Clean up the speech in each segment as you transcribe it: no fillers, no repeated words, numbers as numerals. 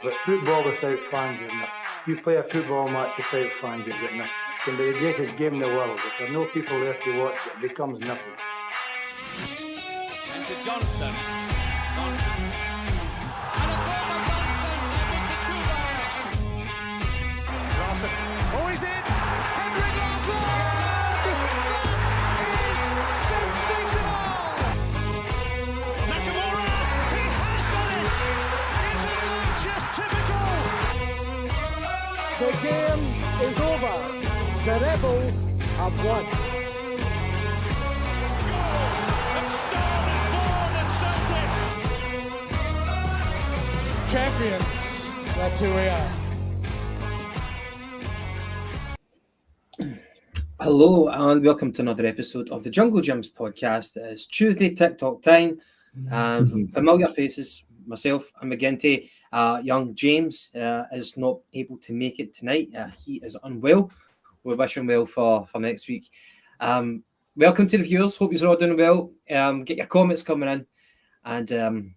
But football without fans is nothing. You play a football match without fans, you've got nothing. It can be the greatest game in the world. If there are no people there to watch, it becomes nothing. And to Johnston. Johnson. And a goal by Johnston. Larson. Oh, he's in. Henrik Larsson! That is sensational! Nakamura. He has done it. Isn't that just typical? The game is over. The Rebels have won. A star is born at Celtic. Champions. That's who we are. Hello and welcome to another episode of the Jungle Gyms podcast. It's Tuesday TikTok time. Familiar faces, myself and McGinty. Young James is not able to make it tonight. He is unwell. We wish him well for next week. Welcome to the viewers. Hope you're all doing well. Get your comments coming in. And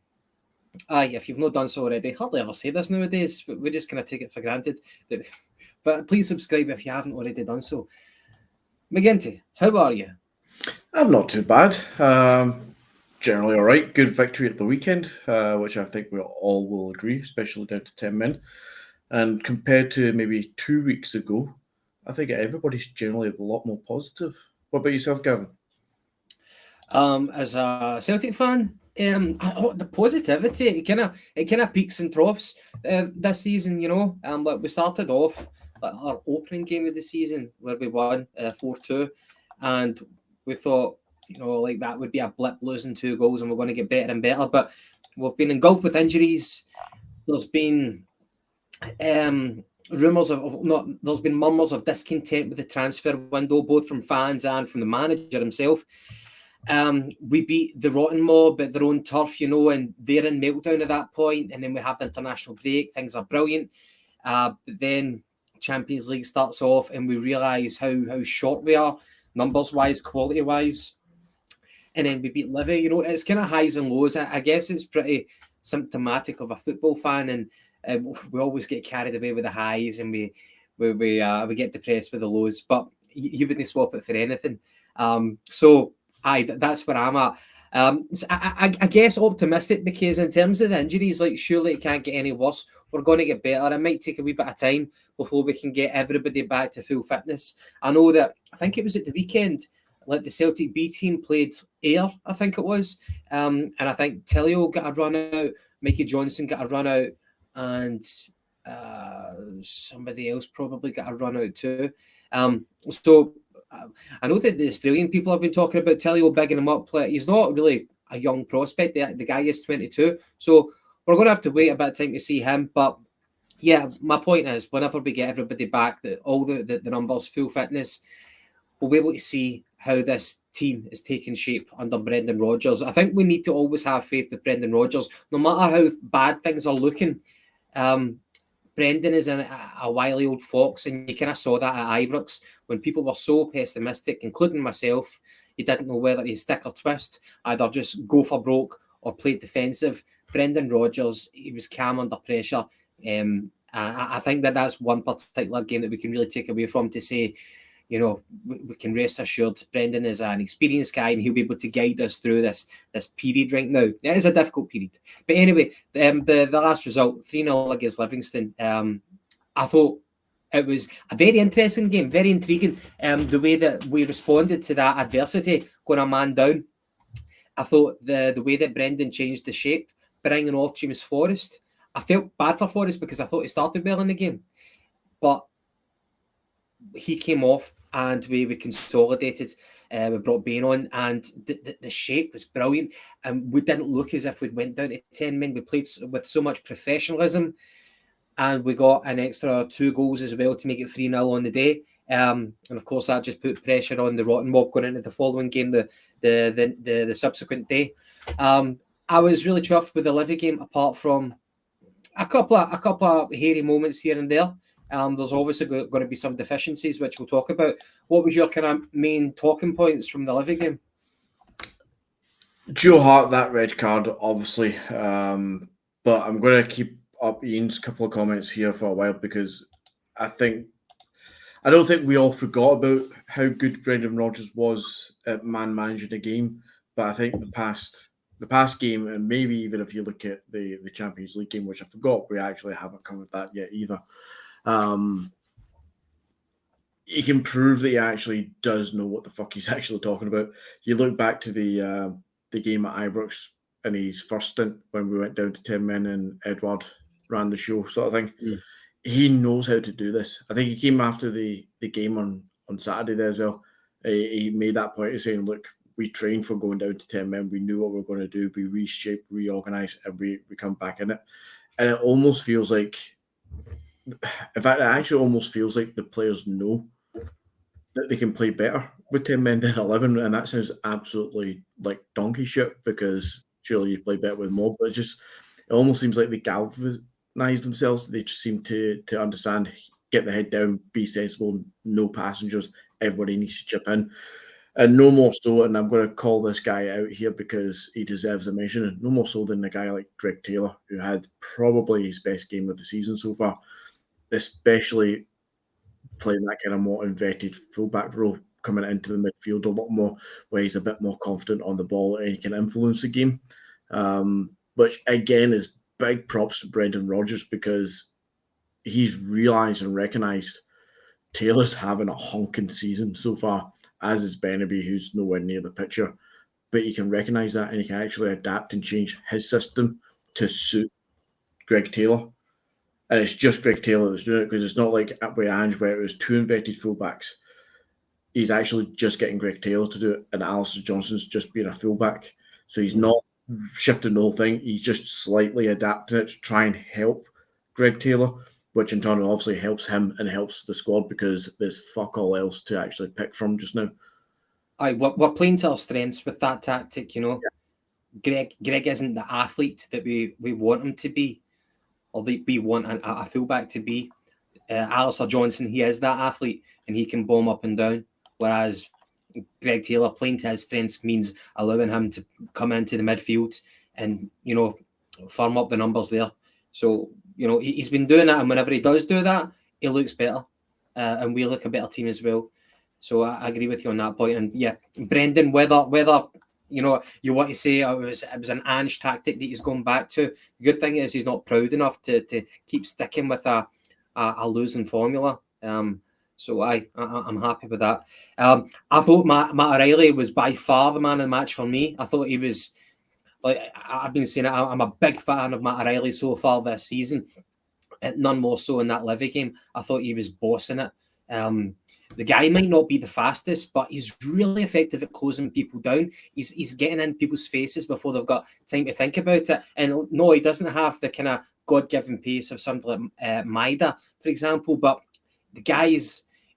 if you've not done so already, hardly ever say this nowadays. We're just going to take it for granted. But please subscribe if you haven't already done so. McGinty, how are you? I'm not too bad. Generally all right. Good victory at the weekend, which I think we all will agree, especially down to 10 men. And compared to maybe 2 weeks ago, I think everybody's generally a lot more positive. What about yourself, Gavin? As a Celtic fan, the positivity, it kind of peaks and troughs this season, you know. Like we started off our opening game of the season where we won 4-2, and we thought, you know, like that would be a blip, losing 2 goals, and we're going to get better and better. But we've been engulfed with injuries. There's been rumours there's been murmurs of discontent with the transfer window, both from fans and from the manager himself. We beat the Rotten Mob at their own turf, you know, and they're in meltdown at that point. And then we have the international break. Things are brilliant. But then Champions League starts off and we realise how short we are, numbers-wise, quality-wise. And then we beat Livi. You know, it's kind of highs and lows. I guess it's pretty symptomatic of a football fan, and we always get carried away with the highs, and we get depressed with the lows. But you wouldn't swap it for anything. So that's where I'm at. So I guess optimistic, because in terms of the injuries, like, surely it can't get any worse. We're going to get better. It might take a wee bit of time before we can get everybody back to full fitness. I know that, I think it was at the weekend, like the Celtic B team played Ayr, I think it was. And I think Tillio got a run out, Mikey Johnson got a run out, and somebody else probably got a run out too. So I know that the Australian people have been talking about Tillio bigging him up. He's not really a young prospect. The guy is 22. So we're going to have to wait a bit of time to see him. But yeah, my point is, whenever we get everybody back, all the numbers, full fitness, we'll be able to see how this team is taking shape under Brendan Rodgers. I think we need to always have faith with Brendan Rodgers, no matter how bad things are looking. Brendan is a wily old fox, and you kind of saw that at Ibrox when people were so pessimistic, including myself. You didn't know whether to stick or twist, either just go for broke or play defensive. Brendan Rodgers, he was calm under pressure. I think that's one particular game that we can really take away from to say, you know, we can rest assured Brendan is an experienced guy, and he'll be able to guide us through this period right now. It is a difficult period. But anyway, the last result, 3-0 against Livingston, I thought it was a very interesting game, very intriguing. The way that we responded to that adversity, going a man down. I thought the way that Brendan changed the shape, bringing off James Forrest. I felt bad for Forrest because I thought he started well in the game. But he came off and we consolidated. We brought Bain on, and the shape was brilliant. And we didn't look as if we'd went down to 10 men. We played with so much professionalism, and we got an extra 2 goals as well to make it 3-0 on the day. And of course, that just put pressure on the Rotten Mob going into the following game, the subsequent day. I was really chuffed with the Livi game, apart from a couple of hairy moments here and there. There's obviously going to be some deficiencies, which we'll talk about. What was your kind of main talking points from the Livi game? Joe Hart, that red card, obviously. But I'm going to keep up up Ian's couple of comments here for a while because I don't think we all forgot about how good Brendan Rodgers was at managing a game, but I think the past game, and maybe even if you look at the Champions League game, which I forgot, we actually haven't covered that yet either. He can prove that he actually does know what the fuck he's actually talking about. You look back to the game at Ibrox in his first stint when we went down to 10 men and Edward ran the show sort of thing. Mm. He knows how to do this. I think he came after the game on Saturday there as well. He made that point of saying, look, we trained for going down to 10 men. We knew what we were going to do. We reshaped, reorganised, and we come back in it. And it almost feels like, in fact, it actually almost feels like the players know that they can play better with 10 men than 11. And that sounds absolutely like donkey shit because surely you play better with more. But it almost seems like they galvanise themselves. They just seem to understand, get the head down, be sensible, no passengers. Everybody needs to chip in. And no more so, and I'm going to call this guy out here because he deserves a mention, no more so than a guy like Greg Taylor, who had probably his best game of the season so far, especially playing that kind of more inverted fullback role, coming into the midfield a lot more, where he's a bit more confident on the ball and he can influence the game. Which, again, is big props to Brendan Rodgers because he's realised and recognised Taylor's having a honking season so far, as is Bennaby, who's nowhere near the picture. But he can recognise that and he can actually adapt and change his system to suit Greg Taylor. And it's just Greg Taylor that's doing it because it's not like with Ange where it was two inverted fullbacks. He's actually just getting Greg Taylor to do it, and Alistair Johnston's just being a fullback. So he's not shifting the whole thing. He's just slightly adapting it to try and help Greg Taylor, which in turn obviously helps him and helps the squad because there's fuck all else to actually pick from just now. We're playing to our strengths with that tactic, you know. Yeah. Greg isn't the athlete that we want him to be, or that we want a fullback to be. Alistair Johnston, he is that athlete and he can bomb up and down. Whereas Greg Taylor playing to his strengths means allowing him to come into the midfield and, you know, firm up the numbers there. So, you know, he's been doing that, and whenever he does do that, he looks better. And we look a better team as well. So I agree with you on that point. And yeah, Brendan, whether you know, you want to say it was an Ange tactic that he's going back to. The good thing is he's not proud enough to keep sticking with a losing formula. So I'm happy with that. I thought Matt O'Reilly was by far the man of the match for me. I thought he was, like I've been saying, I'm a big fan of Matt O'Reilly so far this season. None more so in that Livi game. I thought he was bossing it. The guy might not be the fastest, but he's really effective at closing people down. He's getting in people's faces before they've got time to think about it. And no, he doesn't have the kind of God-given pace of something like Maida, for example. But the guy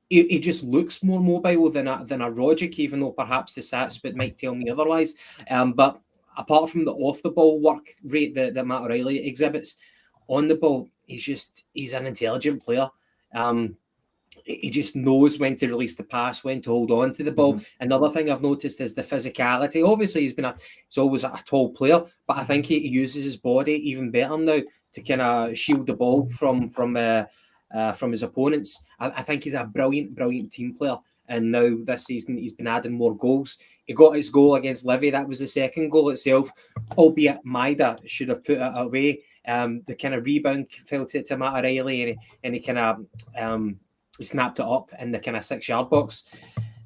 he just looks more mobile than a Rodgers, even though perhaps the stats might tell me otherwise. But apart from the off-the-ball work rate that Matt O'Reilly exhibits, on the ball, he's an intelligent player. He just knows when to release the pass, when to hold on to the ball. Mm-hmm. Another thing I've noticed is the physicality. Obviously, he's always a tall player, but I think he uses his body even better now to kind of shield the ball from his opponents. I think he's a brilliant team player. And now this season, he's been adding more goals. He got his goal against Livi. That was the second goal itself, albeit Maida should have put it away. The kind of rebound fell to Matt O'Reilly, and he kind of he snapped it up in the kind of 6-yard box.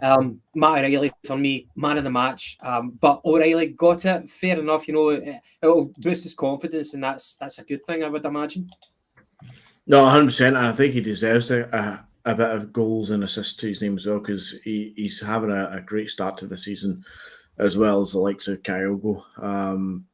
Matt O'Reilly, for me, man of the match. But O'Reilly got it, fair enough. You know, it'll boost his confidence, and that's a good thing, I would imagine. No, 100%. And I think he deserves a bit of goals and assists to his name as well, because he's having a great start to the season, as well as the likes of Kyogo.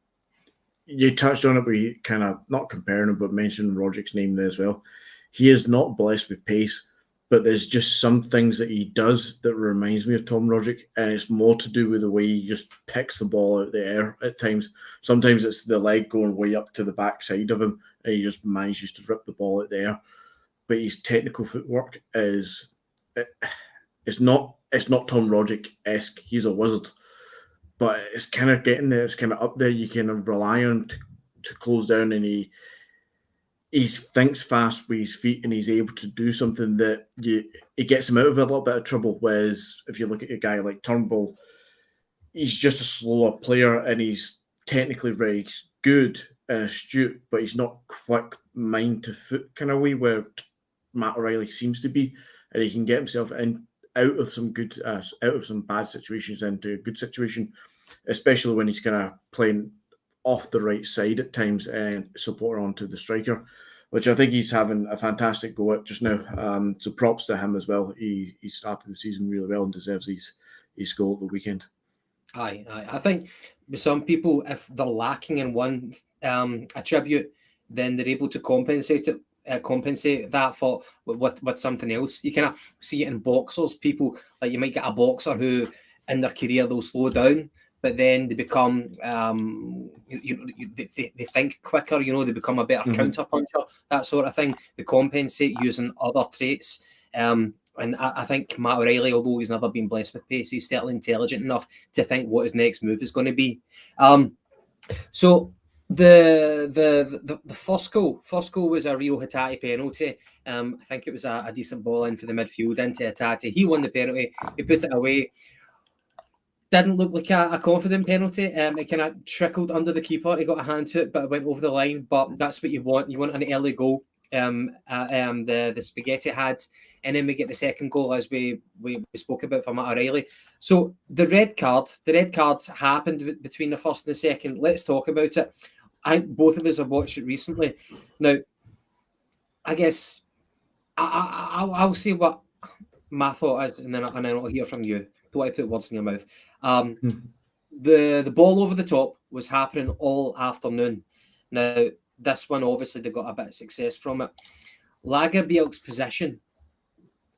You touched on it, but you kind of not comparing him, but mentioning Rodgers' name there as well. He is not blessed with pace, but there's just some things that he does that reminds me of Tom Rodgers, and it's more to do with the way he just picks the ball out of the air at times. Sometimes it's the leg going way up to the backside of him, and he just manages to rip the ball out there. But his technical footwork it's not Tom Rodgers-esque. He's a wizard, but it's kind of getting there. It's kind of up there. You can rely on him to close down, and he he thinks fast with his feet and he's able to do something that it gets him out of a little bit of trouble. Whereas if you look at a guy like Turnbull, he's just a slower player and he's technically very good and astute, but he's not quick mind to foot kind of way where Matt O'Reilly seems to be, and he can get himself out of some bad situations into a good situation, especially when he's kind of playing off the right side at times and support onto the striker, which I think he's having a fantastic go at just now. So props to him as well. He started the season really well and deserves his goal at the weekend. Aye. I think with some people, if they're lacking in one attribute, then they're able to compensate that for with something else. You kind of see it in boxers. People, like, you might get a boxer who in their career they'll slow down, but then they become they think quicker. They become a better counter puncher, that sort of thing. They compensate using other traits. And I think Matt O'Reilly, although he's never been blessed with pace, he's certainly intelligent enough to think what his next move is going to be. So the first goal was a Rio Hatate penalty. I think it was a decent ball in for the midfield into Hatate. He won the penalty. He put it away. Didn't look like a confident penalty. It kind of trickled under the keeper. He got a hand to it, but it went over the line. But that's what you want. You want an early goal. The Spaghetti had, and then we get the second goal as we spoke about for Matt O'Reilly. So the red card happened between the first and the second. Let's talk about it. Both of us have watched it recently. Now, I guess I'll say what my thought is, and then I'll hear from you. Don't I put words in your mouth? The ball over the top was happening all afternoon. Now, this one, obviously, they got a bit of success from it. Lagerbielke's position,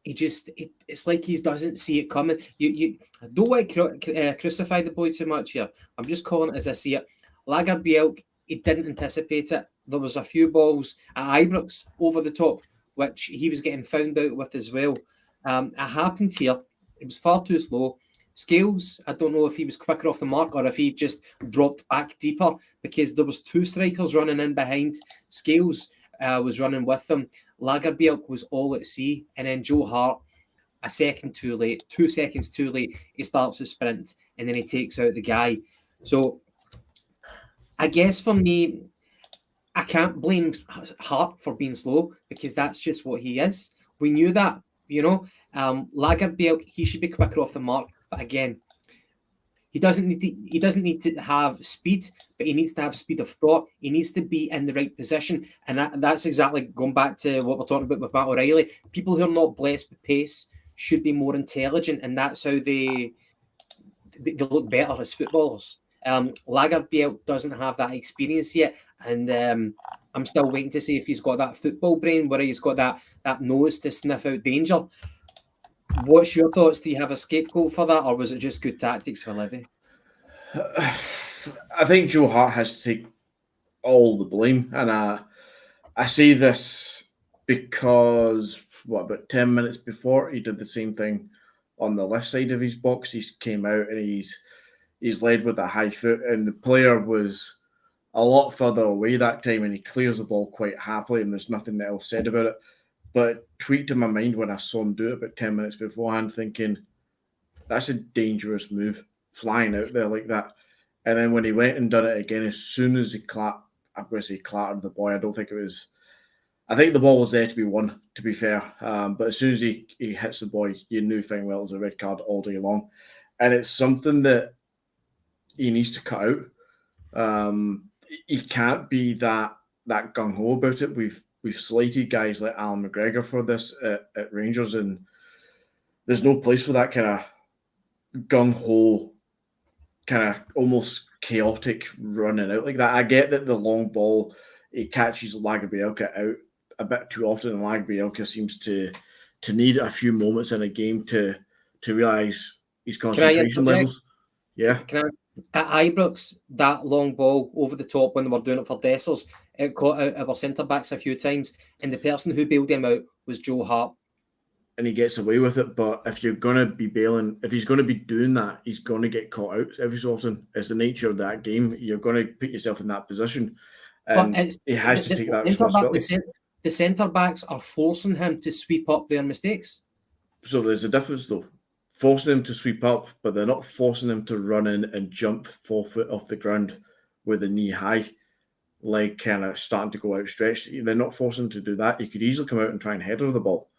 it's like he doesn't see it coming. I don't want to crucify the boy too much here. I'm just calling it as I see it. Lagerbielke, he didn't anticipate it. There was a few balls at Ibrox over the top, which he was getting found out with as well. It happened here. It was far too slow. Scales, I don't know if he was quicker off the mark or if he just dropped back deeper, because there was two strikers running in behind. Scales was running with them. Lagerbielke was all at sea, and then Joe Hart, 2 seconds too late, he starts his sprint, and then he takes out the guy. So I guess for me, I can't blame Hart for being slow, because that's just what he is. We knew that, Lagerbielke, he should be quicker off the mark. But again, he doesn't need to have speed, but he needs to have speed of thought. He needs to be in the right position, and that's exactly going back to what we're talking about with Matt O'Reilly. People who are not blessed with pace should be more intelligent, and that's how they look better as footballers. Lagerbielke doesn't have that experience yet, and I'm still waiting to see if he's got that football brain where he's got that nose to sniff out danger. What's your thoughts? Do you have a scapegoat for that, or was it just good tactics for Livi? I think Joe Hart has to take all the blame, and I say this because about 10 minutes before he did the same thing on the left side of his box. He came out and he's led with a high foot, and the player was a lot further away that time, and he clears the ball quite happily, and there's nothing else said about it. But it tweaked in my mind when I saw him do it about 10 minutes beforehand, thinking, that's a dangerous move, flying out there like that. And then when he went and done it again, as soon as he clattered the boy, I think the ball was there to be won, to be fair. But as soon as he hits the boy, you knew fine well it was a red card all day long. And it's something that he needs to cut out. He can't be that gung-ho about it. We've slated guys like Alan McGregor for this at Rangers, and there's no place for that kind of gung-ho, kind of almost chaotic running out like that. I get that the long ball, it catches Lagerbielke out a bit too often, and Lagerbielke seems to need a few moments in a game to realise his concentration levels. Yeah. At Ibrox, that long ball over the top when they were doing it for Dessers, it caught out our centre-backs a few times, and the person who bailed him out was Joe Hart. And he gets away with it, but if you're going to be bailing, if he's going to be doing that, he's going to get caught out every so often. It's the nature of that game. You're going to put yourself in that position. And it's he has to take that centre back- responsibility. the centre backs are forcing him to sweep up their mistakes. So there's a difference, though. Forcing him to sweep up, but they're not forcing him to run in and jump 4 foot off the ground with a knee high, leg kind of starting to go outstretched. They're not forcing him to do that. He could easily come out and try and header the ball.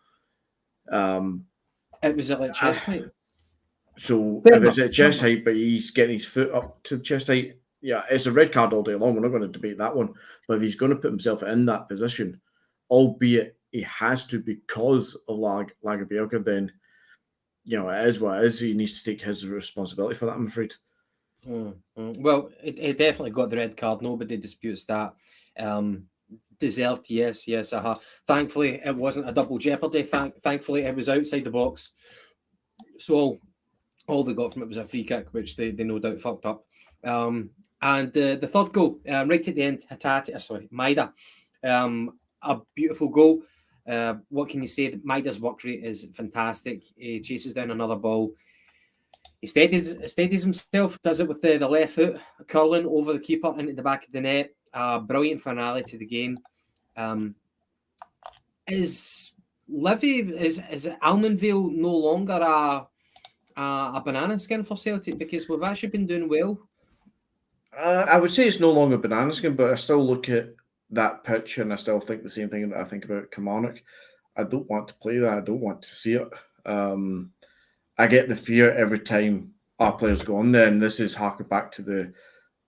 It was at like chest height. So Fair if it's enough, at chest fair height, but he's getting his foot up to chest height, yeah, it's a red card all day long. We're not going to debate that one. But if he's going to put himself in that position, albeit he has to because of Lagerbielke, then, you know, it is what it is. He needs to take his responsibility for that, I'm afraid. Well, it definitely got the red card. Nobody disputes that. Deserved, yes. Thankfully, it wasn't a double jeopardy. Thankfully, it was outside the box. So all they got from it was a free kick, which they no doubt fucked up. And the third goal, right at the end, Maida. A beautiful goal. What can you say? Maida's work rate is fantastic. He chases down another ball. He steadies himself, does it with the left foot, curling over the keeper into the back of the net. Brilliant finale to the game. Is Livi, is Almondvale no longer a banana skin for Celtic? Because we've actually been doing well. I would say it's no longer banana skin, but I still look at that pitch and I still think the same thing that I think about Kilmarnock. I don't want to play that. I don't want to see it. I get the fear every time our players go on there, and this is harking back to the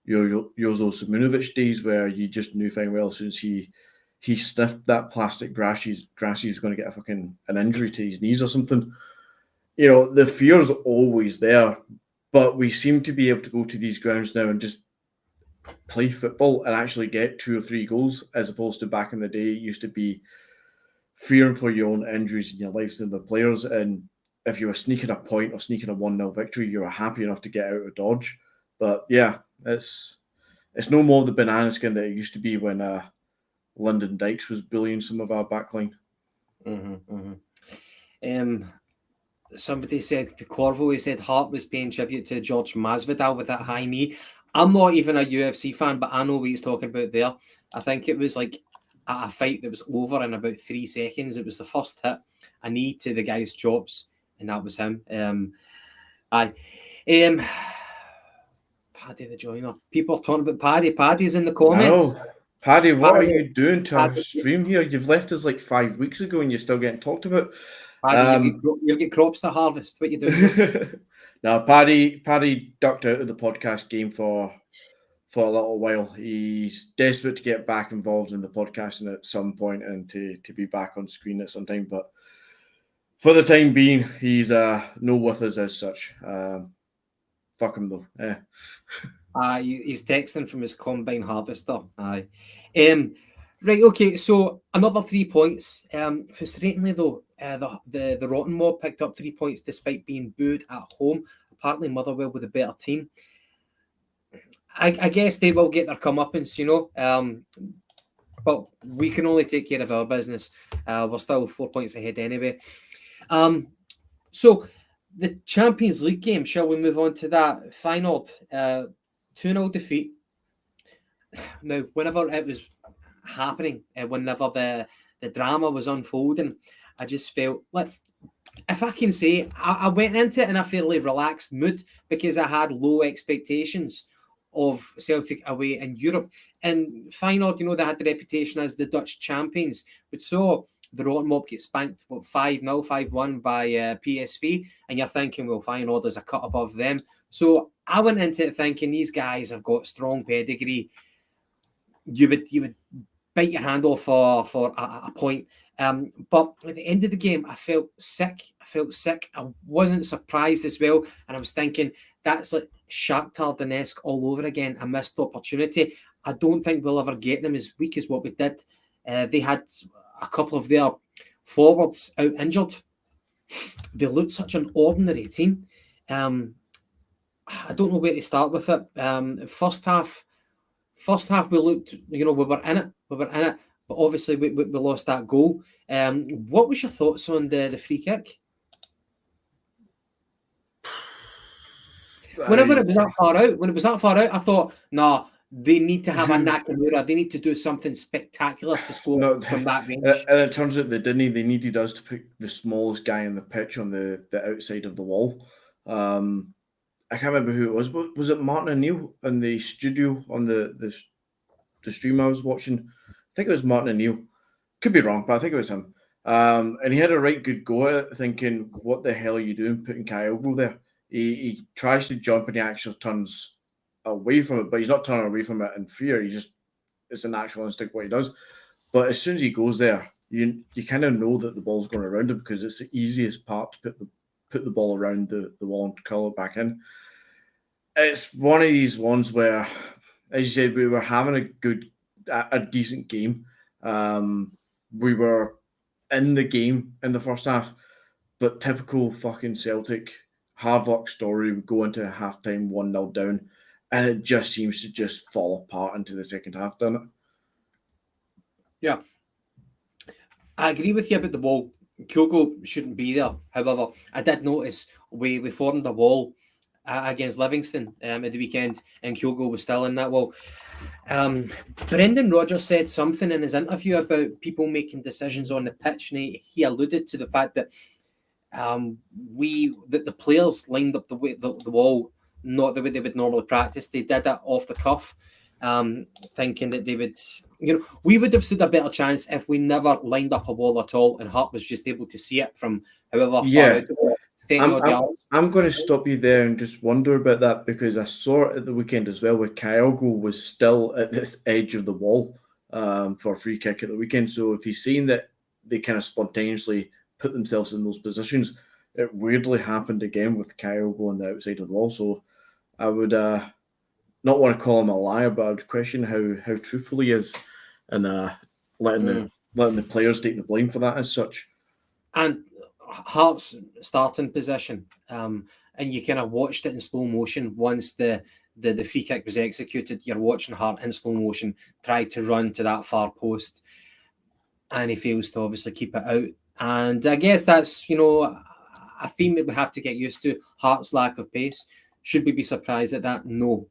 Jozo Simunovic days where you just knew fine well since he sniffed that plastic grass, he's going to get an injury to his knees or something. You know, the fear's always there, but we seem to be able to go to these grounds now and just play football and actually get 2 or 3 goals, as opposed to back in the day, it used to be fearing for your own injuries in your lives and the players. And if you were sneaking a point or sneaking a 1-0 victory, you were happy enough to get out of Dodge. But yeah, it's no more the banana skin that it used to be when Lyndon Dykes was bullying some of our backline. Somebody said for Corvo, he said Hart was paying tribute to George Masvidal with that high knee. I'm not even a UFC fan, but I know what he's talking about there. I think it was like at a fight that was over in about 3 seconds. It was the first hit, a knee to the guy's chops, and that was him. Paddy the Joiner. People are talking about Paddy. Paddy's in the comments. No. Paddy, what are you doing to our stream here? You've left us like 5 weeks ago and you're still getting talked about. Paddy, you've got crops to harvest. What are you doing? No, Paddy ducked out of the podcast game for a little while. He's desperate to get back involved in the podcasting at some point and to be back on screen at some time. But for the time being, he's no with us as such. Fuck him though. Yeah. He's texting from his combine harvester. Right, okay, so another 3 points. Frustratingly though, the Rotten Mob picked up 3 points despite being booed at home. Apparently Motherwell with a better team. I guess they will get their comeuppance, you know. But we can only take care of our business. We're still 4 points ahead anyway. So the Champions League game, shall we move on to that? Feyenoord, 2-0 defeat. Now, whenever it was happening, whenever the drama was unfolding, I just felt like, if I can say, I went into it in a fairly relaxed mood because I had low expectations of Celtic away in Europe. And Feyenoord, you know, they had the reputation as the Dutch champions, but so the Rotten Mob get spanked 5-0, 5-1 by PSV, and you're thinking, well, Feyenoord is a cut above them. So I went into it thinking these guys have got strong pedigree. You would bite your hand off for a point. But at the end of the game, I felt sick. I wasn't surprised as well. And I was thinking, that's like Shakhtar Donetsk all over again. A missed opportunity. I don't think we'll ever get them as weak as what we did. They had a couple of their forwards out injured. They looked such an ordinary team. I don't know where to start with it. First half we looked, you know, we were in it, but obviously we lost that goal. What was your thoughts on the free kick? Whenever it was that far out, I thought, nah, they need to have a Nakamura. They need to do something spectacular to score from that range. And it turns out they didn't. They needed us to put the smallest guy on the pitch on the outside of the wall. I can't remember who it was. Was it Martin O'Neill in the studio on the stream I was watching? I think it was Martin O'Neill. Could be wrong, but I think it was him. And he had a right good go at it, thinking, what the hell are you doing putting Kyogo there? He tries to jump and he actually turns away from it, but he's not turning away from it in fear. It's a natural instinct what he does. But as soon as he goes there, you kind of know that the ball's going around him because it's the easiest part to put the ball around the wall and curl it back in. It's one of these ones where, as you said, we were having a decent game. We were in the game in the first half, but typical fucking Celtic hard luck story. We go into halftime 1-0 down, and it just seems to just fall apart into the second half, doesn't it? Yeah. I agree with you about the wall. Kyogo shouldn't be there. However, I did notice we formed a wall against Livingston at the weekend, and Kyogo was still in that wall. Brendan Rodgers said something in his interview about people making decisions on the pitch, and he alluded to the fact that the players lined up the wall not the way they would normally practice. They did that off the cuff, thinking that they would, we would have stood a better chance if we never lined up a wall at all, and Hart was just able to see it from however far out the wall. I'm going to stop you there and just wonder about that, because I saw it at the weekend as well, where Kyogo was still at this edge of the wall for a free kick at the weekend. So if he's seen that they kind of spontaneously put themselves in those positions, it weirdly happened again with Kyogo on the outside of the wall. So I would not want to call him a liar, but I would question how truthful he is and letting the players take the blame for that as such. And Hart's starting position, and you kind of watched it in slow motion once the free kick was executed. You're watching Hart in slow motion try to run to that far post, and he fails to obviously keep it out. And I guess that's a theme that we have to get used to. Hart's lack of pace. Should we be surprised at that? No.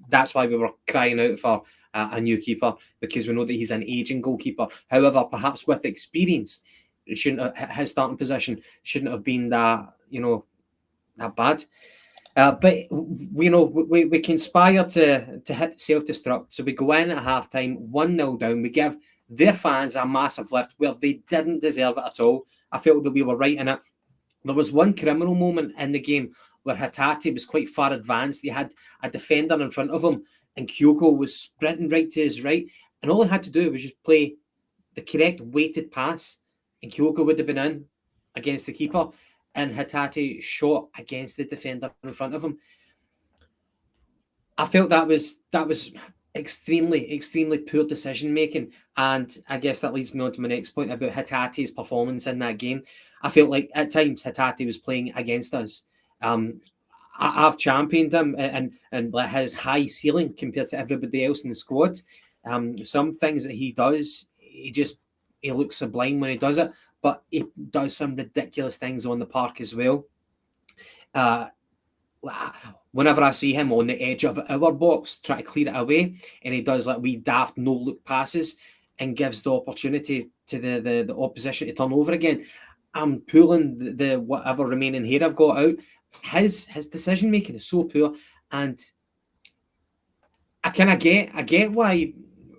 That's why we were crying out for a new keeper, because we know that he's an aging goalkeeper. However, perhaps with experience, his starting position shouldn't have been that bad. But we conspire to hit self-destruct. So we go in at halftime 1-0 down. We give their fans a massive lift where they didn't deserve it at all. I felt that we were right in it. There was one criminal moment in the game where Hatate was quite far advanced. He had a defender in front of him, and Kyogo was sprinting right to his right, and all he had to do was just play the correct weighted pass, and Kyogo would have been in against the keeper, and Hatate shot against the defender in front of him. I felt that was extremely, extremely poor decision making, and I guess that leads me on to my next point about Hatate's performance in that game. I felt like at times Hatate was playing against us. I've championed him and his high ceiling compared to everybody else in the squad. Some things that he does, he looks sublime when he does it, but he does some ridiculous things on the park as well. Whenever I see him on the edge of our box, try to clear it away, and he does like wee daft no-look passes and gives the opportunity to the opposition to turn over again. I'm pulling the whatever remaining hair I've got out. His decision making is so poor, and I kind of get why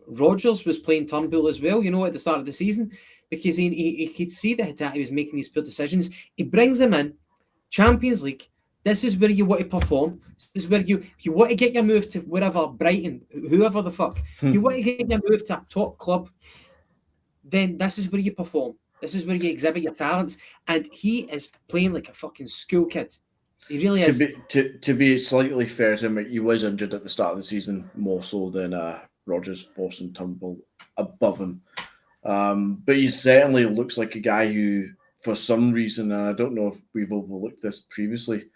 Rodgers was playing Turnbull as well, at the start of the season, because he could see that Hatate was making these poor decisions. He brings him in, Champions League. This is where you want to perform. This is where if you want to get your move to wherever, Brighton, whoever the fuck, you want to get your move to a top club, then this is where you perform. This is where you exhibit your talents. And he is playing like a fucking school kid. He really is. To be slightly fair to him, he was injured at the start of the season more so than Rodgers forcing Turnbull above him. But he certainly looks like a guy who, for some reason, and I don't know if we've overlooked this previously,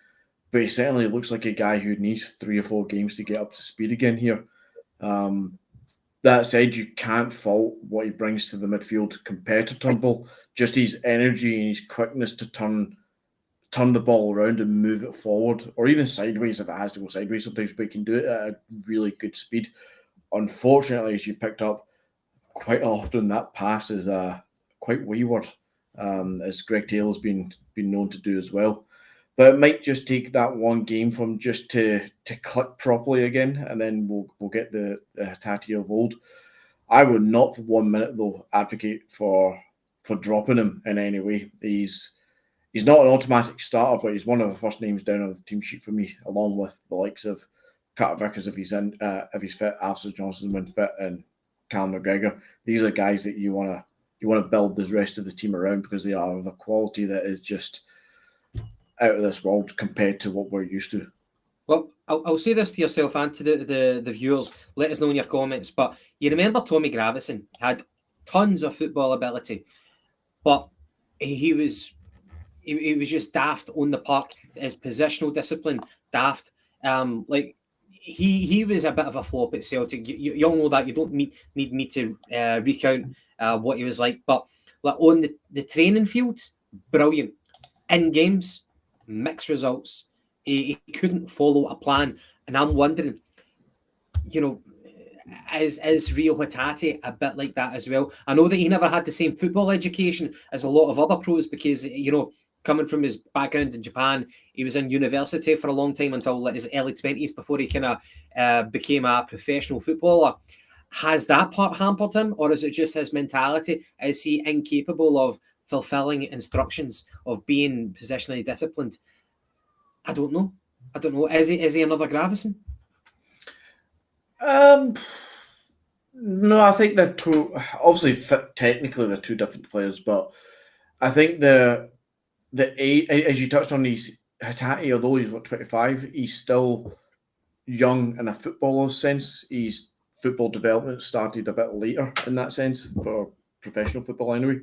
but he certainly looks like a guy who needs 3 or 4 games to get up to speed again here. That said, you can't fault what he brings to the midfield compared to Turnbull. Just his energy and his quickness to turn turn the ball around and move it forward, or even sideways if it has to go sideways sometimes, but he can do it at a really good speed. Unfortunately, as you picked up, quite often that pass is quite wayward, as Greg Taylor's been known to do as well. But it might just take that one game from just to click properly again, and then we'll get the Hatate of old. I would not for 1 minute though advocate for dropping him in any way. He's not an automatic starter, but he's one of the first names down on the team sheet for me, along with the likes of Carter Vickers if he's fit, Alistair Johnson when fit, and Cal McGregor. These are guys that you want to build the rest of the team around, because they are of a quality that is just out of this world compared to what we're used to. Well, I'll say this to yourself and to the viewers. Let us know in your comments. But you remember Tommy Gravison had tons of football ability, but he was just daft on the park. His positional discipline, daft. Like he was a bit of a flop at Celtic. You all know that. You don't need me to recount what he was like. But like on the training field, brilliant. In games, mixed results. He couldn't follow a plan, and I'm wondering, is Rio Hatate a bit like that as well? I know that he never had the same football education as a lot of other pros, because coming from his background in Japan, he was in university for a long time until his early 20s before he kind of became a professional footballer. Has that part hampered him, or is it just his mentality? Is he incapable of fulfilling instructions, of being positionally disciplined? I don't know. Is he another Gravison? No, I think they're two. Obviously, technically they're two different players, but I think the age, as you touched on, he's Hatate, although he's 25, he's still young in a footballer's sense. His football development started a bit later in that sense for professional football anyway.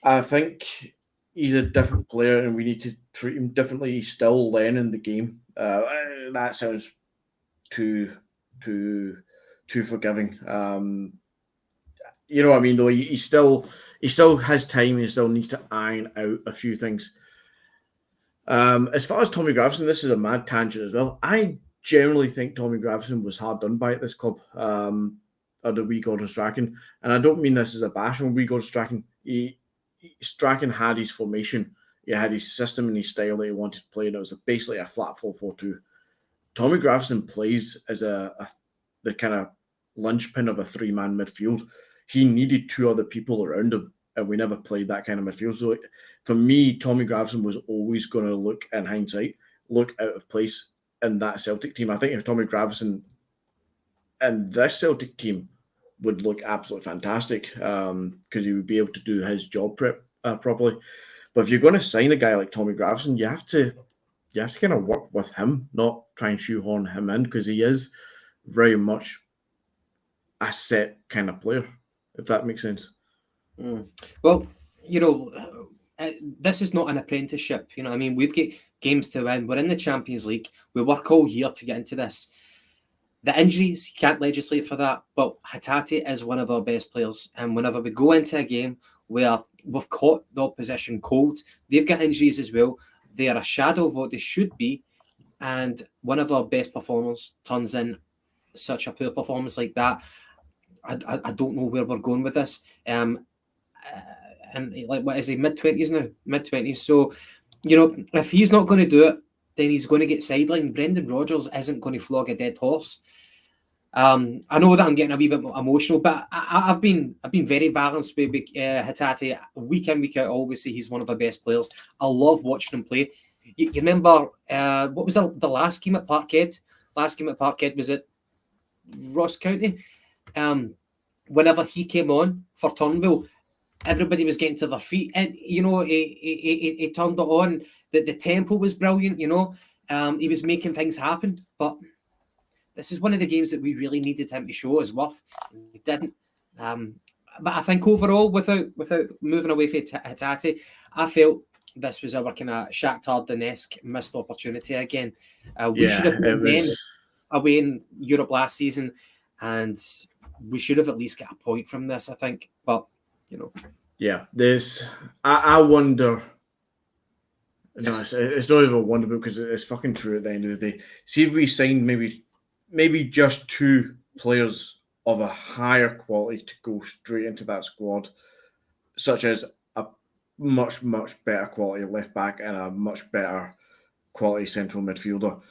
I think he's a different player, and we need to treat him differently. He's still learning the game. That sounds too forgiving. You know what I mean? Though he still has time. He still needs to iron out a few things. As far as Tommy Gravison, this is a mad tangent as well. I generally think Tommy Gravison was hard done by at this club under wee Gordon Strachan, and I don't mean this as a bash on wee Gordon Strachan. Strachan had his formation, he had his system and his style that he wanted to play, and it was basically a flat 4-4-2. Tommy Gravison plays as the kind of linchpin of a three-man midfield. He needed two other people around him, and we never played that kind of midfield. So for me, Tommy Gravison was always going to look, in hindsight, look out of place in that Celtic team. I think if Tommy Gravison and this Celtic team would look absolutely fantastic, because he would be able to do his job properly. But if you're going to sign a guy like Tommy Gravison, you have to kind of work with him, not try and shoehorn him in, because he is very much a set kind of player, if that makes sense. Well, this is not an apprenticeship. I mean, we've got games to win. We're in the Champions League. We work all year to get into this. The injuries, you can't legislate for that, but Hatate is one of our best players. And whenever we go into a game where we've caught the opposition cold, they've got injuries as well. They are a shadow of what they should be. And one of our best performers turns in such a poor performance like that. I don't know where we're going with this. And like, what is he, mid-20s now? Mid-20s. So, if he's not going to do it, then he's going to get sidelined. Brendan Rodgers isn't going to flog a dead horse. I know that I'm getting a wee bit emotional, but I've been very balanced with Hatate. Week in, week out, I always say he's one of the best players. I love watching him play. You remember, what was the last game at Parkhead? Last game at Parkhead was at Ross County. Whenever he came on for Turnbull, everybody was getting to their feet, and he turned it on. The tempo was brilliant. He was making things happen. But this is one of the games that we really needed him to show his worth. He didn't. But I think overall, without moving away from Hatate, I felt this was our kind of Shakhtar Donetsk missed opportunity again. We should have been away in Europe last season, and we should have at least got a point from this, I think. But Yeah, I wonder No, it's not even a wonder because it's fucking true at the end of the day. See if we signed maybe just 2 players of a higher quality to go straight into that squad, such as a much, much better quality left back and a much better quality central midfielder.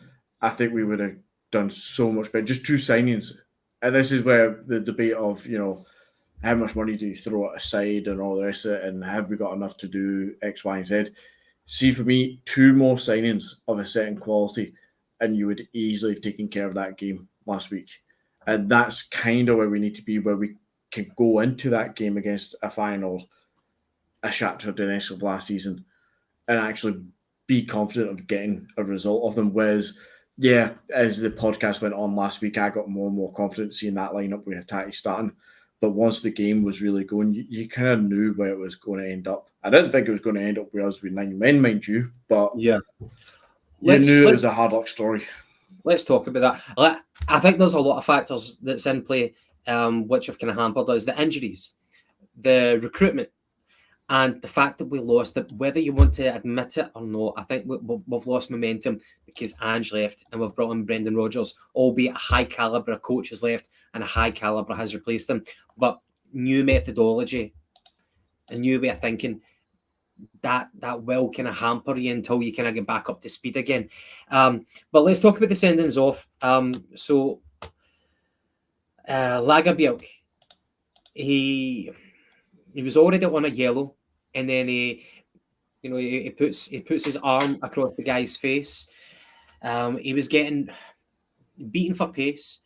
I think we would have done so much better. Just 2 signings. And this is where the debate of, how much money do you throw at a side and all the rest of it, and have we got enough to do X, Y, and Z? See, for me, 2 more signings of a certain quality, and you would easily have taken care of that game last week. And that's kind of where we need to be, where we can go into that game against a Feyenoord or a Shakhtar Donetsk of last season and actually be confident of getting a result of them. Whereas, yeah, as the podcast went on last week, I got more and more confident seeing that lineup with Hatate starting. But once the game was really going, you kind of knew where it was going to end up. I didn't think it was going to end up with us with 9 men, mind you, but yeah, you knew it was a hard luck story. Let's talk about that. I think there's a lot of factors that's in play, which have kind of hampered us. The injuries, the recruitment, and the fact that we lost it, whether you want to admit it or not, I think we've lost momentum because Ange left and we've brought in Brendan Rodgers, albeit a high calibre coach has left and a high calibre has replaced him. But new methodology, a new way of thinking, that will kind of hamper you until you kind of get back up to speed again. But let's talk about the sendings off. So Lagerbielke, he was already on a yellow, and then he puts his arm across the guy's face. He was getting beaten for pace.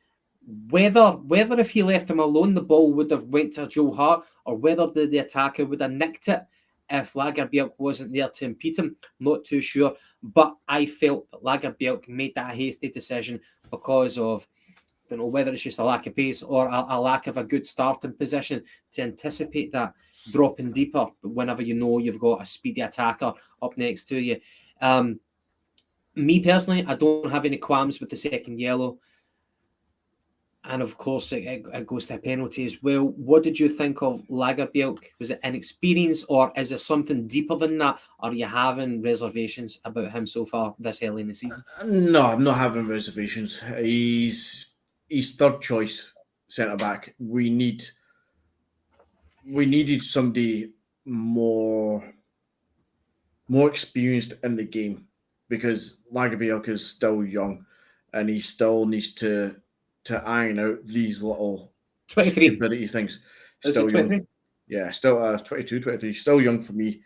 Whether if he left him alone, the ball would have went to Joe Hart, or whether the attacker would have nicked it if Lagerbielke wasn't there to impede him, not too sure. But I felt that Lagerbielke made that hasty decision because of, I don't know whether it's just a lack of pace or a lack of a good starting position to anticipate that dropping deeper whenever you know you've got a speedy attacker up next to you. Me personally, I don't have any qualms with the second yellow. And of course, it goes to a penalty as well. What did you think of Lagerbielke? Was it inexperience, or is there something deeper than that? Are you having reservations about him so far this early in the season? No, I'm not having reservations. He's third choice centre back. We needed somebody more experienced in the game because Lagerbielke is still young and he still needs to iron out these little 23 stupidity things. Still young. Yeah, still 22, 23. Still young for me.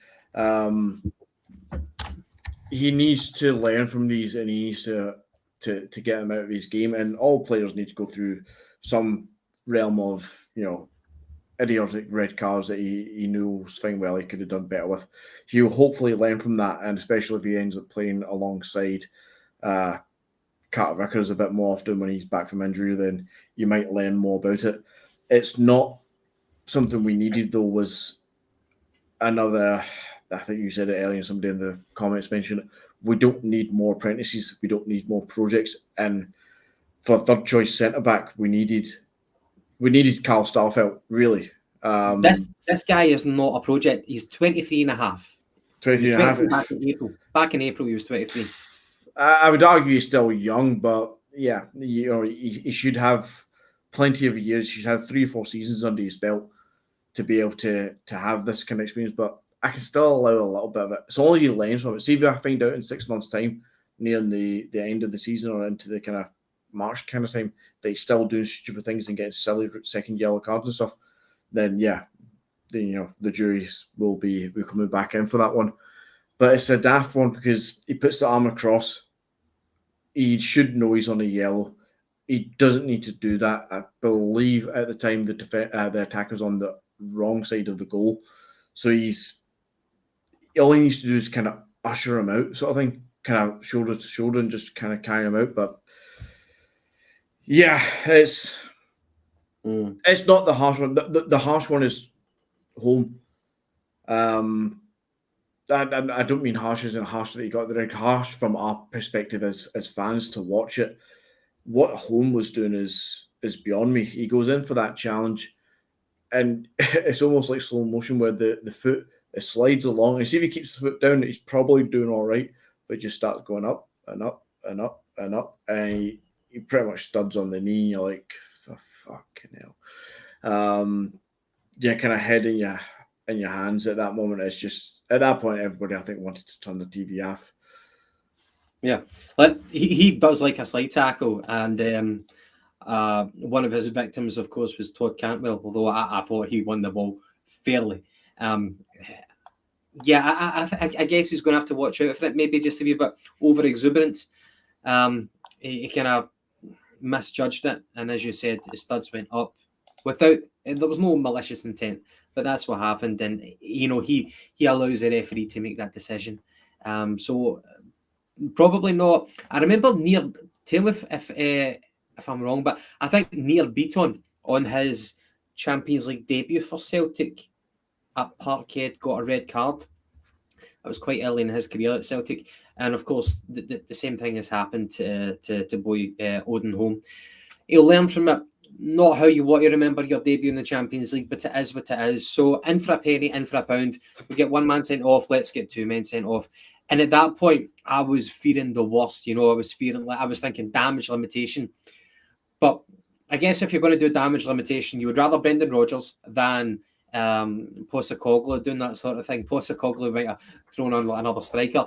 He needs to learn from these and he needs to get him out of his game. And all players need to go through some realm of, idiotic red cards that he knows fine well he could have done better with. He'll hopefully learn from that, and especially if he ends up playing alongside Carter Vickers a bit more often when he's back from injury, then you might learn more about it. It's not something we needed, though, was another, I think you said it earlier, somebody in the comments mentioned it, we don't need more apprentices, we don't need more projects, and for third choice centre-back, we needed Carl Starfelt, really. This guy is not a project. He's 23 and a half. 23 and a half. Back in April, he was 23. I would argue he's still young, but yeah, he should have plenty of years. He should have 3 or 4 seasons under his belt to be able to have this kind of experience. But I can still allow a little bit of it. It's all he learns from it. See if I find out in 6 months' time, near the end of the season or into the kind of March kind of time, that he's still doing stupid things and getting silly second yellow cards and stuff, then the juries will be coming back in for that one. But it's a daft one because he puts the arm across. He should know he's on a yellow. He doesn't need to do that. I believe at the time the attacker's on the wrong side of the goal. So all he needs to do is kind of usher him out, sort of thing, kind of shoulder to shoulder and just kind of carry him out. But yeah, it's not the harsh one. The harsh one is home. I don't mean harsh as in harsh that you got there. Harsh from our perspective as fans to watch it. What Home was doing is beyond me. He goes in for that challenge, and it's almost like slow motion where the foot it slides along. And see if he keeps the foot down, he's probably doing all right, but it just starts going up and up and up and up, and he pretty much studs on the knee, and you're like, for fucking hell. Yeah, kind of head in your hands at that moment. It's just, at that point, everybody, I think, wanted to turn the TV off. Yeah, he does like a slide tackle, and one of his victims, of course, was Todd Cantwell, although I thought he won the ball fairly. Yeah, I guess he's going to have to watch out for it, maybe just a wee bit over-exuberant. He kind of misjudged it, and as you said, the studs went up there was no malicious intent, but that's what happened, and he allows the referee to make that decision. So probably not. I remember Near, tell me if I'm wrong, but I think Near Beaton on his Champions League debut for Celtic at Parkhead got a red card. That was quite early in his career at Celtic, and of course the same thing has happened to boy Odin Holm. He'll learn from it. Not how you want to remember your debut in the Champions League, but it is what it is. So in for a penny, in for a pound. We get one man sent off, let's get two men sent off. And at that point, I was fearing the worst. I was thinking damage limitation. But I guess if you're going to do damage limitation, you would rather Brendan Rodgers than Postecoglou doing that sort of thing. Postecoglou might have thrown on another striker.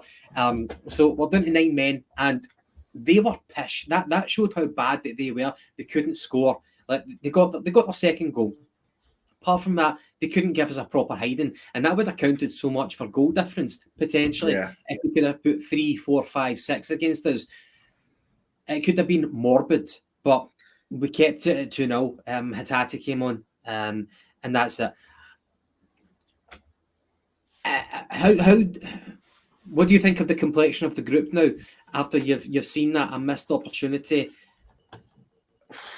So we're down to 9 men, and they were pish. That showed how bad that they were. They couldn't score. Like they got their second goal. Apart from that, they couldn't give us a proper hiding, and that would have counted so much for goal difference potentially. Yeah. If we could have put 3, 4, 5, 6 against us, it could have been morbid. But we kept it at 2-0. Hatate came on, and that's it. What do you think of the complexion of the group now after you've seen that a missed opportunity?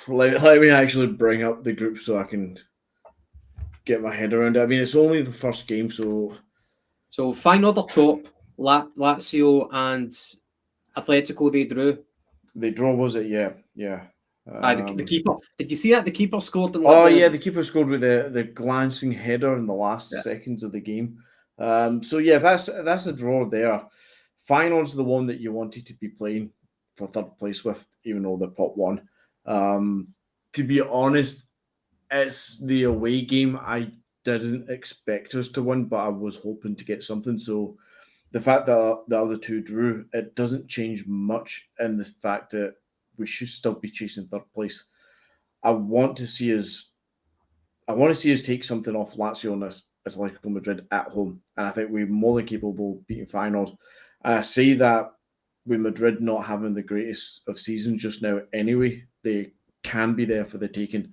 Let me actually bring up the group so I can get my head around it. I mean, it's only the first game, so Feyenoord top, Lazio and Atletico they drew. They draw, was it? Yeah. The keeper. Did you see that? The keeper scored. The keeper scored with the glancing header in the last seconds of the game. So yeah, that's a draw there. Feyenoord's the one that you wanted to be playing for third place with, even though they're pot 1. To be honest, it's the away game. I didn't expect us to win, but I was hoping to get something. So the fact that the other two drew, it doesn't change much in the fact that we should still be chasing third place. I want to see us take something off Lazio and Atletico Madrid at home, and I think we're more than capable of beating Feyenoord. And I say that with Madrid not having the greatest of seasons just now anyway, they can be there for the taking.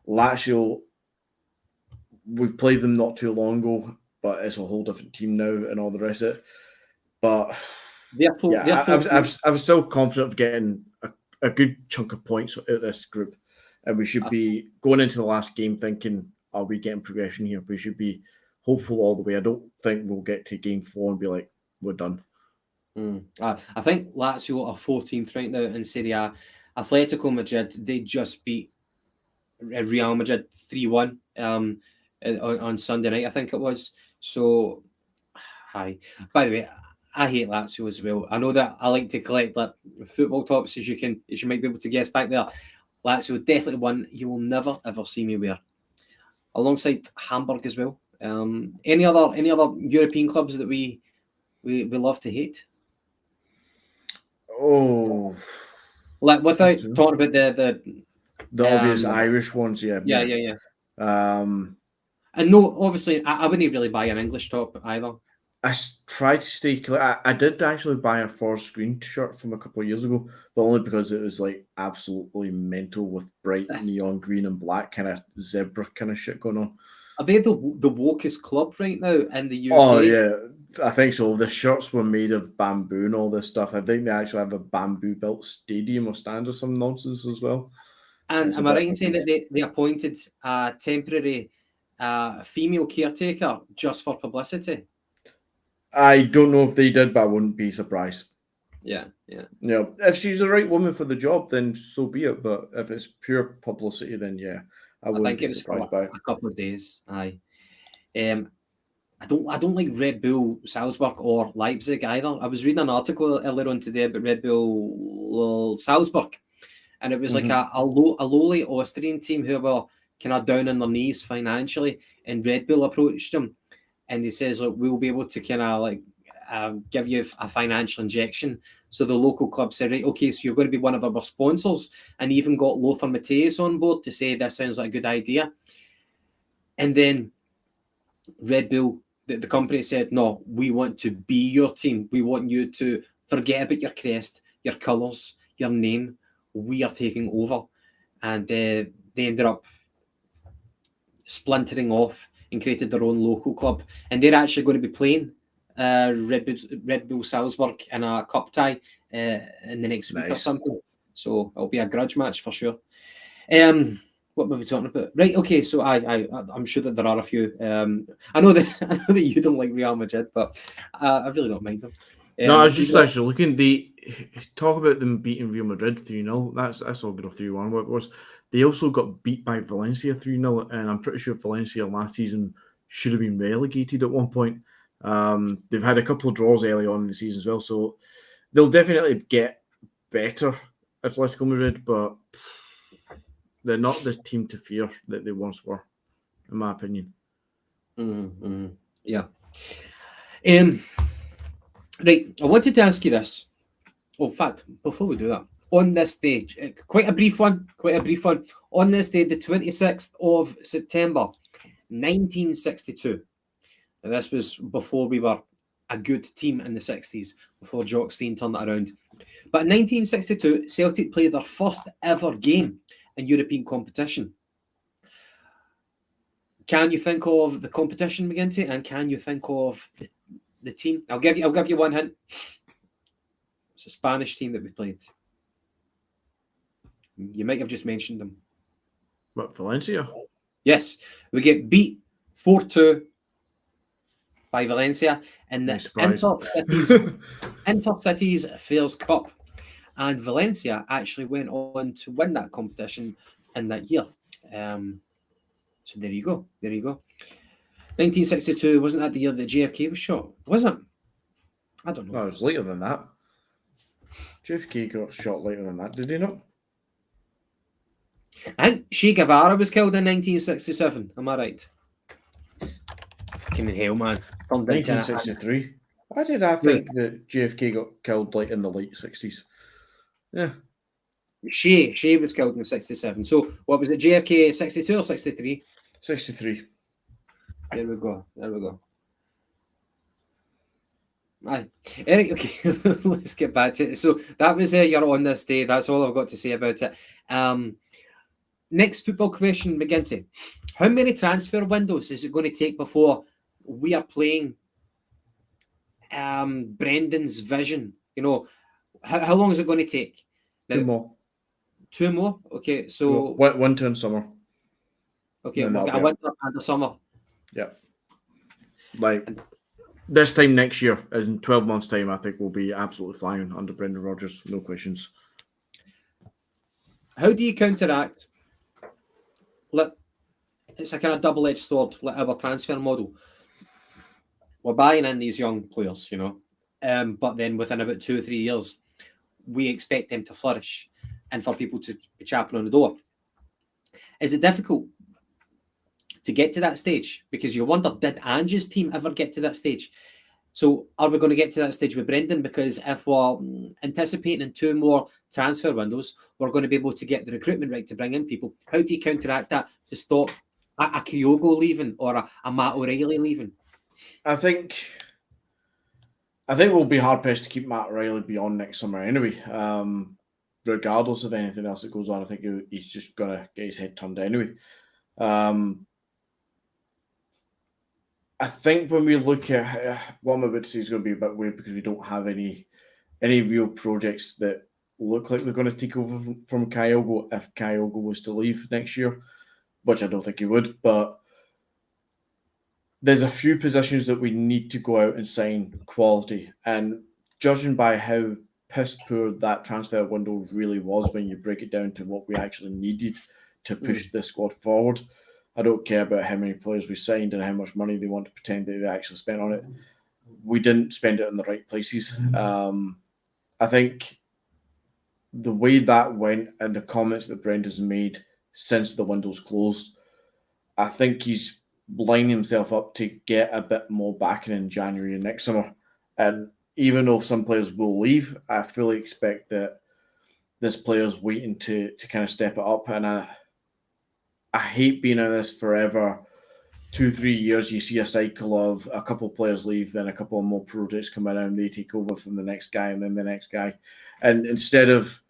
Lazio, we played them not too long ago, but it's a whole different team now and all the rest of it. But I'm still confident of getting a good chunk of points out of this group. And we should be going into the last game thinking, are we getting progression here? We should be hopeful all the way. I don't think we'll get to game 4 and be like, we're done. I think Lazio are 14th right now in Serie A. Atletico Madrid, they just beat Real Madrid 3-1 on Sunday night, I think it was. So, hi. By the way, I hate Lazio as well. I know that I like to collect like football tops, as you might be able to guess back there. Lazio definitely one you will never ever see me wear. Alongside Hamburg as well. Any other European clubs that we love to hate? Oh, like without talking about the obvious Irish ones, yeah. And no, obviously, I wouldn't really buy an English top either. I tried to stay clear. I did actually buy a Forest Green shirt from a couple of years ago, but only because it was like absolutely mental with bright neon green and black kind of zebra kind of shit going on. Are they the wokest club right now in the UK? Oh yeah, I think so. The shirts were made of bamboo and all this stuff. I think they actually have a bamboo built stadium or stand or some nonsense as well. And am I right in saying that they appointed a temporary female caretaker just for publicity? I don't know if they did, but I wouldn't be surprised. Yeah. If she's the right woman for the job, then so be it. But if it's pure publicity, then yeah, I wouldn't be surprised by it. A couple of days. Aye. I don't like Red Bull Salzburg or Leipzig either. I was reading an article earlier on today about Red Bull Salzburg, and it was like a lowly Austrian team who were kind of down on their knees financially, and Red Bull approached them, and he says, "Look, we'll be able to kind of like give you a financial injection." So the local club said, "Right, okay, so you're going to be one of our sponsors," and even got Lothar Matthäus on board to say this sounds like a good idea. And then Red Bull, the company, said, "No, we want to be your team. We want you to forget about your crest, your colours, your name. We are taking over." And they ended up splintering off and created their own local club. And they're actually going to be playing Red Bull Salzburg in a cup tie in the next week or something. So it'll be a grudge match for sure. What were we talking about? Right, okay, so I'm sure that there are a few. I know that you don't like Real Madrid, but I really don't mind them. No, I was just actually looking. They talk about them beating Real Madrid 3-0. That's all good of 3-1. What it was, they also got beat by Valencia 3-0, and I'm pretty sure Valencia last season should have been relegated at one point. They've had a couple of draws early on in the season as well, so they'll definitely get better, Atletico Madrid, but they're not the team to fear that they once were, in my opinion. Yeah. Right, I wanted to ask you this. In fact, before we do that, on this day, quite a brief one. On this day, the 26th of September, 1962. And this was before we were a good team in the 60s, before Jock Stein turned it around. But in 1962, Celtic played their first ever game in European competition. Can you think of the competition, McGinty, and can you think of the team? I'll give you one hint. It's a Spanish team that we played. You might have just mentioned them. What, Valencia? Yes, we get beat 4-2 by Valencia in the Inter-Cities Affairs Cup. And Valencia actually went on to win that competition in that year. So there you go. 1962, wasn't that the year that JFK was shot? Was it? I don't know. No, it was later than that. JFK got shot later than that, did he not? I think Che Guevara was killed in 1967. Am I right? Fucking hell, man. 1963. Why did I think that JFK got killed like in the late 60s? Yeah. Che was killed in 67. So what was it, JFK 62 or 63? 63. There we go. Aye. Eric, okay, let's get back to it. So that was your on this day. That's all I've got to say about it. Next football question, McGinty. How many transfer windows is it going to take before we are playing Brendan's vision? You know, how long is it going to take? Now, 2 more? Okay, so... Winter and summer. Okay, we've got a winter and a summer. Yeah. Like, this time next year, as in 12 months' time, I think we'll be absolutely flying under Brendan Rodgers. No questions. How do you counteract... It's a kind of double-edged sword, like our transfer model. We're buying in these young players, you know, but then within about 2 or 3 years, we expect them to flourish and for people to be chapping on the door. Is it difficult to get to that stage? Because you wonder, did Ange's team ever get to that stage? So are we going to get to that stage with Brendan? Because if we're anticipating in 2 more transfer windows, we're going to be able to get the recruitment right to bring in people. How do you counteract that to stop a Kyogo leaving or a Matt O'Reilly leaving? I think we'll be hard pressed to keep Matt O'Reilly beyond next summer anyway. Regardless of anything else that goes on, I think he's just gonna get his head turned anyway. I think when we look at what I'm about to say is going to be a bit weird because we don't have any real projects that look like they're going to take over from Kyogo if Kyogo was to leave next year, which I don't think he would. But there's a few positions that we need to go out and sign quality. And judging by how piss poor that transfer window really was when you break it down to what we actually needed to push the squad forward, I don't care about how many players we signed and how much money they want to pretend that they actually spent on it. We didn't spend it in the right places. I think the way that went and the comments that Brendan's made since the window's closed, I think he's lining himself up to get a bit more backing in January and next summer. And even though some players will leave, I fully expect that this player's waiting to kind of step it up. And I hate being in this forever. 2-3 years, you see a cycle of a couple of players leave, then a couple of more projects come in and they take over from the next guy and then the next guy. And instead of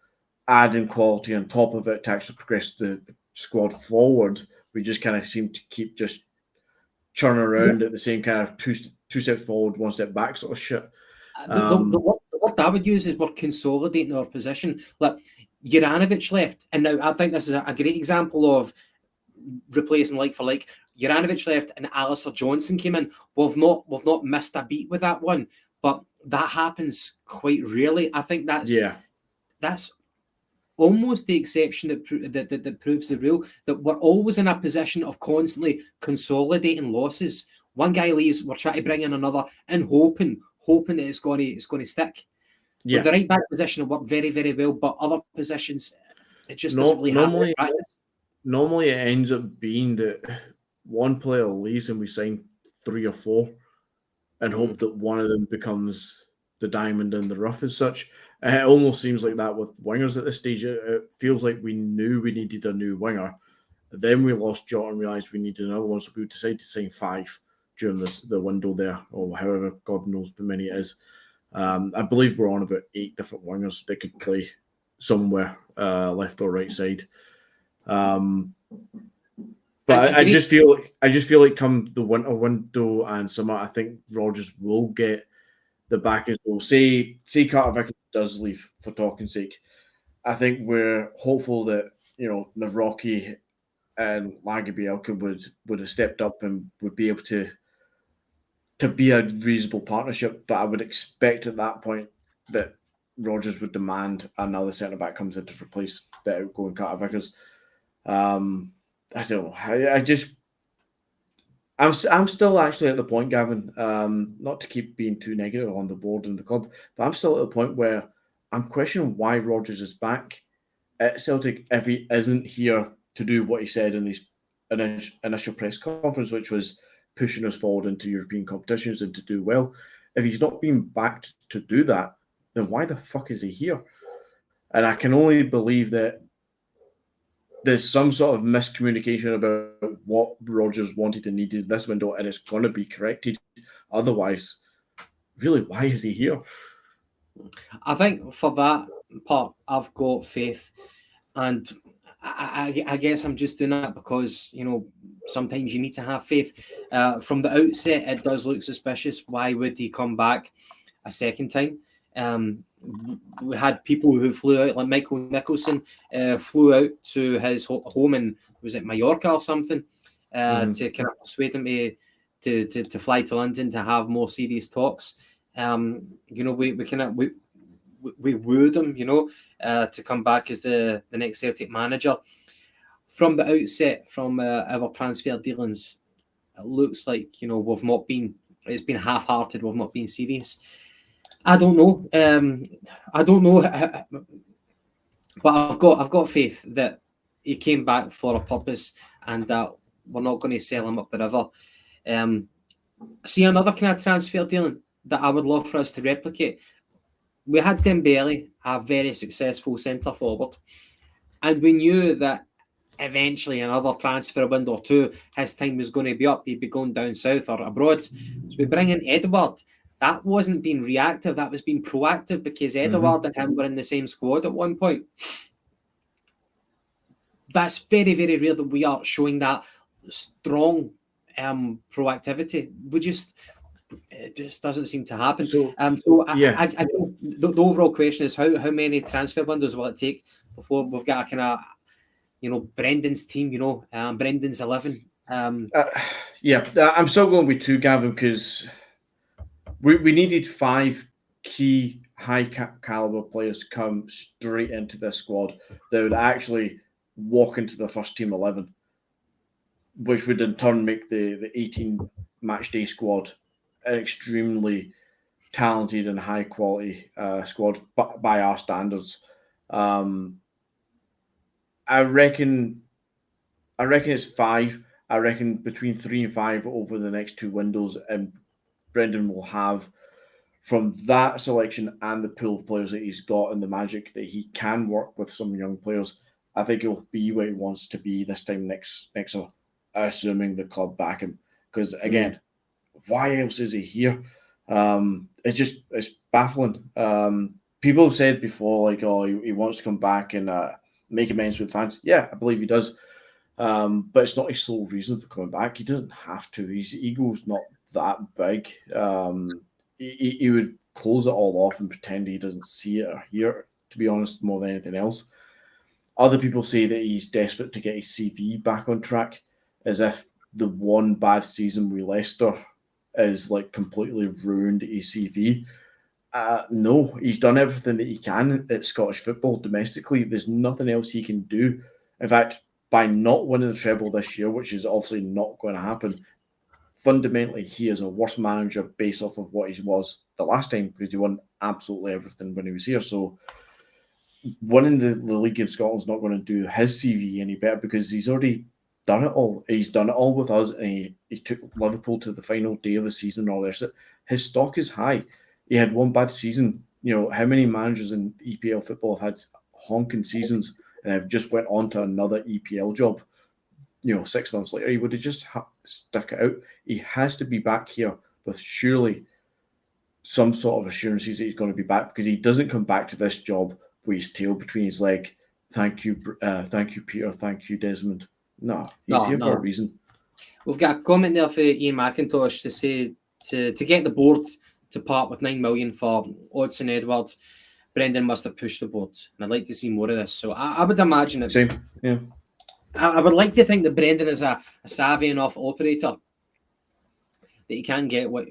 adding quality on top of it to actually progress the squad forward, we just kind of seem to keep just churning around at the same kind of two steps forward, one step back sort of shit. The word I would use is we're consolidating our position. Like Juranovic left, and now I think this is a great example of replacing like for like. Juranovic left and Alistair Johnson came in. We've not missed a beat with that one, but that happens quite rarely. I think that's almost the exception that proves the rule, that we're always in a position of constantly consolidating losses. One guy leaves, we're trying to bring in another and hoping that it's going to stick. Yeah. With the right back position, it worked very, very well, but other positions, it just doesn't really happen in practice. Normally, it ends up being that one player leaves and we sign 3 or 4 and hope that one of them becomes the diamond in the rough as such. And it almost seems like that with wingers at this stage. It feels like we knew we needed a new winger. Then we lost Jota and realised we needed another one, so we decided to sign 5 during the window there, or however, God knows how many it is. I believe we're on about 8 different wingers that could play somewhere, left or right side. But I just feel like come the winter window and summer, I think Rodgers will get the backers. Will say Carter Vickers does leave, for talking's sake. I think we're hopeful that Navrocki and Lagerbielke would have stepped up and would be able to be a reasonable partnership. But I would expect at that point that Rodgers would demand another centre back comes in to replace the outgoing Carter Vickers. I don't know. I'm still actually at the point, Gavin, not to keep being too negative on the board and the club, but I'm still at the point where I'm questioning why Rodgers is back at Celtic if he isn't here to do what he said in his initial press conference, which was pushing us forward into European competitions and to do well. If he's not being backed to do that, then why the fuck is he here? And I can only believe that there's some sort of miscommunication about what Rodgers wanted and needed this window, and it's going to be corrected. Otherwise, really, why is he here? I think for that part, I've got faith, and I guess I'm just doing that because sometimes you need to have faith. From the outset, it does look suspicious. Why would he come back a second time? We had people who flew out, like Michael Nicholson, flew out to his home in, was it Mallorca or something, to kind of persuade him to fly to London to have more serious talks. We wooed him, to come back as the next Celtic manager. From the outset, from our transfer dealings, it looks like it's been half-hearted. We've not been serious. I don't know. But I've got faith that he came back for a purpose, and that we're not going to sell him up the river. See another kind of transfer dealing that I would love for us to replicate. We had Dembele, a very successful centre forward, and we knew that eventually another transfer window or two, his time was going to be up. He'd be going down south or abroad. So we bring in Edouard. That wasn't being reactive, that was being proactive, because Edouard and him were in the same squad at one point. That's very, very rare that we are showing that strong proactivity. It just doesn't seem to happen. So, the overall question is how many transfer windows will it take before we've got a kind of, Brendan's team, Brendan's 11? I'm still going with 2, Gavin, because we needed 5 key high caliber players to come straight into this squad that would actually walk into the first team 11. which would in turn make the 18 match day squad an extremely talented and high quality squad by our standards. I reckon it's 5. I reckon between 3 and 5 over the next 2 windows, and Brendan will have, from that selection and the pool of players that he's got and the magic that he can work with some young players, I think it'll be where he wants to be this time next summer, assuming the club back him. Because again, why else is he here? It's baffling. People have said before, like, oh, he wants to come back and make amends with fans. Yeah, I believe he does. But it's not his sole reason for coming back. He doesn't have to. His ego's not that big. He would close it all off and pretend he doesn't see it or hear it, to be honest, more than anything else. Other people say that he's desperate to get his CV back on track, as if the one bad season with Leicester is like completely ruined his CV. No, he's done everything that he can at Scottish football domestically. There's nothing else he can do. In fact, by not winning the treble this year, which is obviously not going to happen, fundamentally he is a worse manager based off of what he was the last time, because he won absolutely everything when he was here. So winning the league in Scotland's not going to do his CV any better, because he's already done it all. He's done it all with us, and he took Liverpool to the final day of the season and all this. His stock is high. He had one bad season. You know, how many managers in EPL football have had honking seasons and have just went on to another EPL job? You know, 6 months later, he would have just stuck it out. He has to be back here with surely some sort of assurances that he's going to be back, because he doesn't come back to this job with his tail between his leg. Thank you, Peter. Thank you, Desmond. No, he's here for a reason. We've got a comment there for Ian McIntosh to say to get the board to part with 9 million for Odsonne Edwards, Brendan must have pushed the board, and I'd like to see more of this. So I would imagine it. Same, yeah. I would like to think that Brendan is a savvy enough operator that he can get what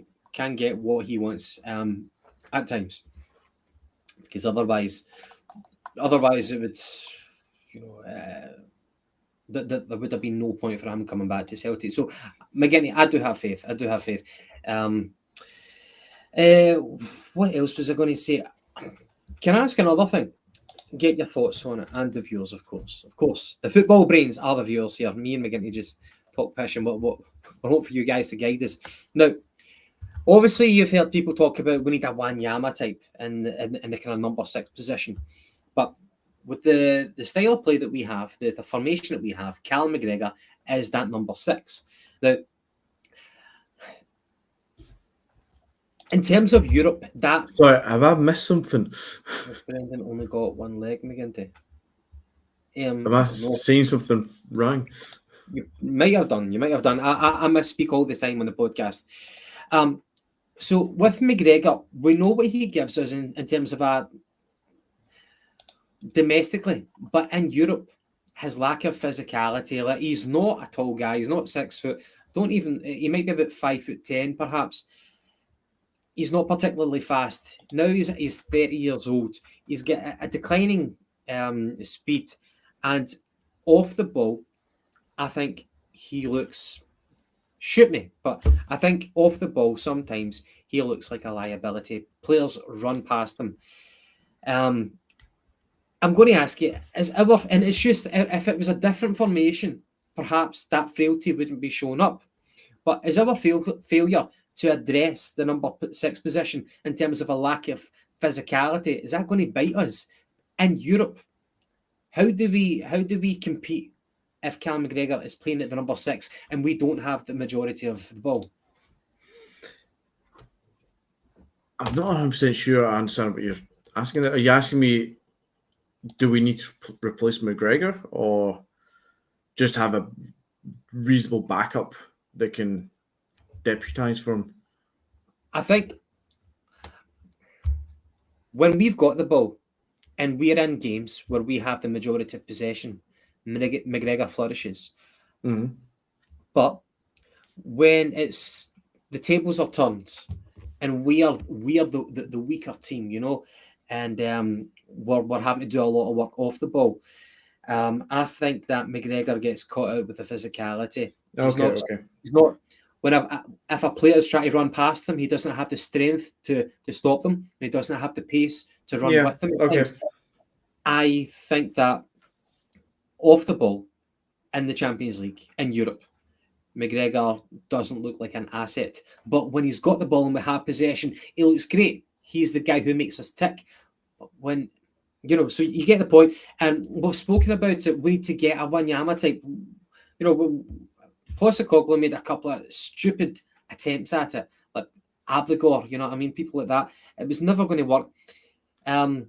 he wants at times, because otherwise it would, you know, there would have been no point for him coming back to Celtic. So McGinty, I do have faith. What else was I going to say? Can I ask another thing? Get your thoughts on it, and the viewers, of course. Of course, the football brains are the viewers here. Me and McGinty just talk pish, and what we hope for you guys to guide us. Now, obviously, you've heard people talk about we need a Wanyama type in the kind of number 6 position, but with the style of play that we have, the formation that we have, Callum McGregor is that number 6. Now, in terms of Europe, that... Sorry, have I missed something? Brendan only got one leg, McGinty. Am I saying something wrong? You might have done. I misspeak all the time on the podcast. So with McGregor, we know what he gives us in terms of domestically, but in Europe, his lack of physicality, like he's not a tall guy, he's not 6 foot, he might be about 5'10" perhaps. He's not particularly fast. Now he's 30 years old. He's got a declining speed, and off the ball, I think he looks, shoot me, but I think off the ball sometimes he looks like a liability. Players run past him. I'm going to ask you, and it's just, if it was a different formation, perhaps that frailty wouldn't be shown up. But is our failure to address the number 6 position in terms of a lack of physicality, is that going to bite us in Europe? How do we compete if Callum McGregor is playing at the number 6 and we don't have the majority of the ball? I'm not 100% sure I understand what you're asking. Are you asking me, do we need to replace McGregor, or just have a reasonable backup that can deputise for him? I think when we've got the ball and we're in games where we have the majority of possession, McGregor flourishes. Mm-hmm. But when it's the tables are turned and we are the weaker team, you know, and we're having to do a lot of work off the ball, I think that McGregor gets caught out with the physicality, He's not. If a player is trying to run past him, he doesn't have the strength to stop them, and he doesn't have the pace to run with them. Okay. I think that off the ball in the Champions League in Europe, McGregor doesn't look like an asset. But when he's got the ball and we have possession, he looks great. He's the guy who makes us tick. But when, so you get the point. And we've spoken about it. We need to get a Wanyama type. Postecoglou made a couple of stupid attempts at it, like Abligor, you know what I mean? People like that. It was never going to work. And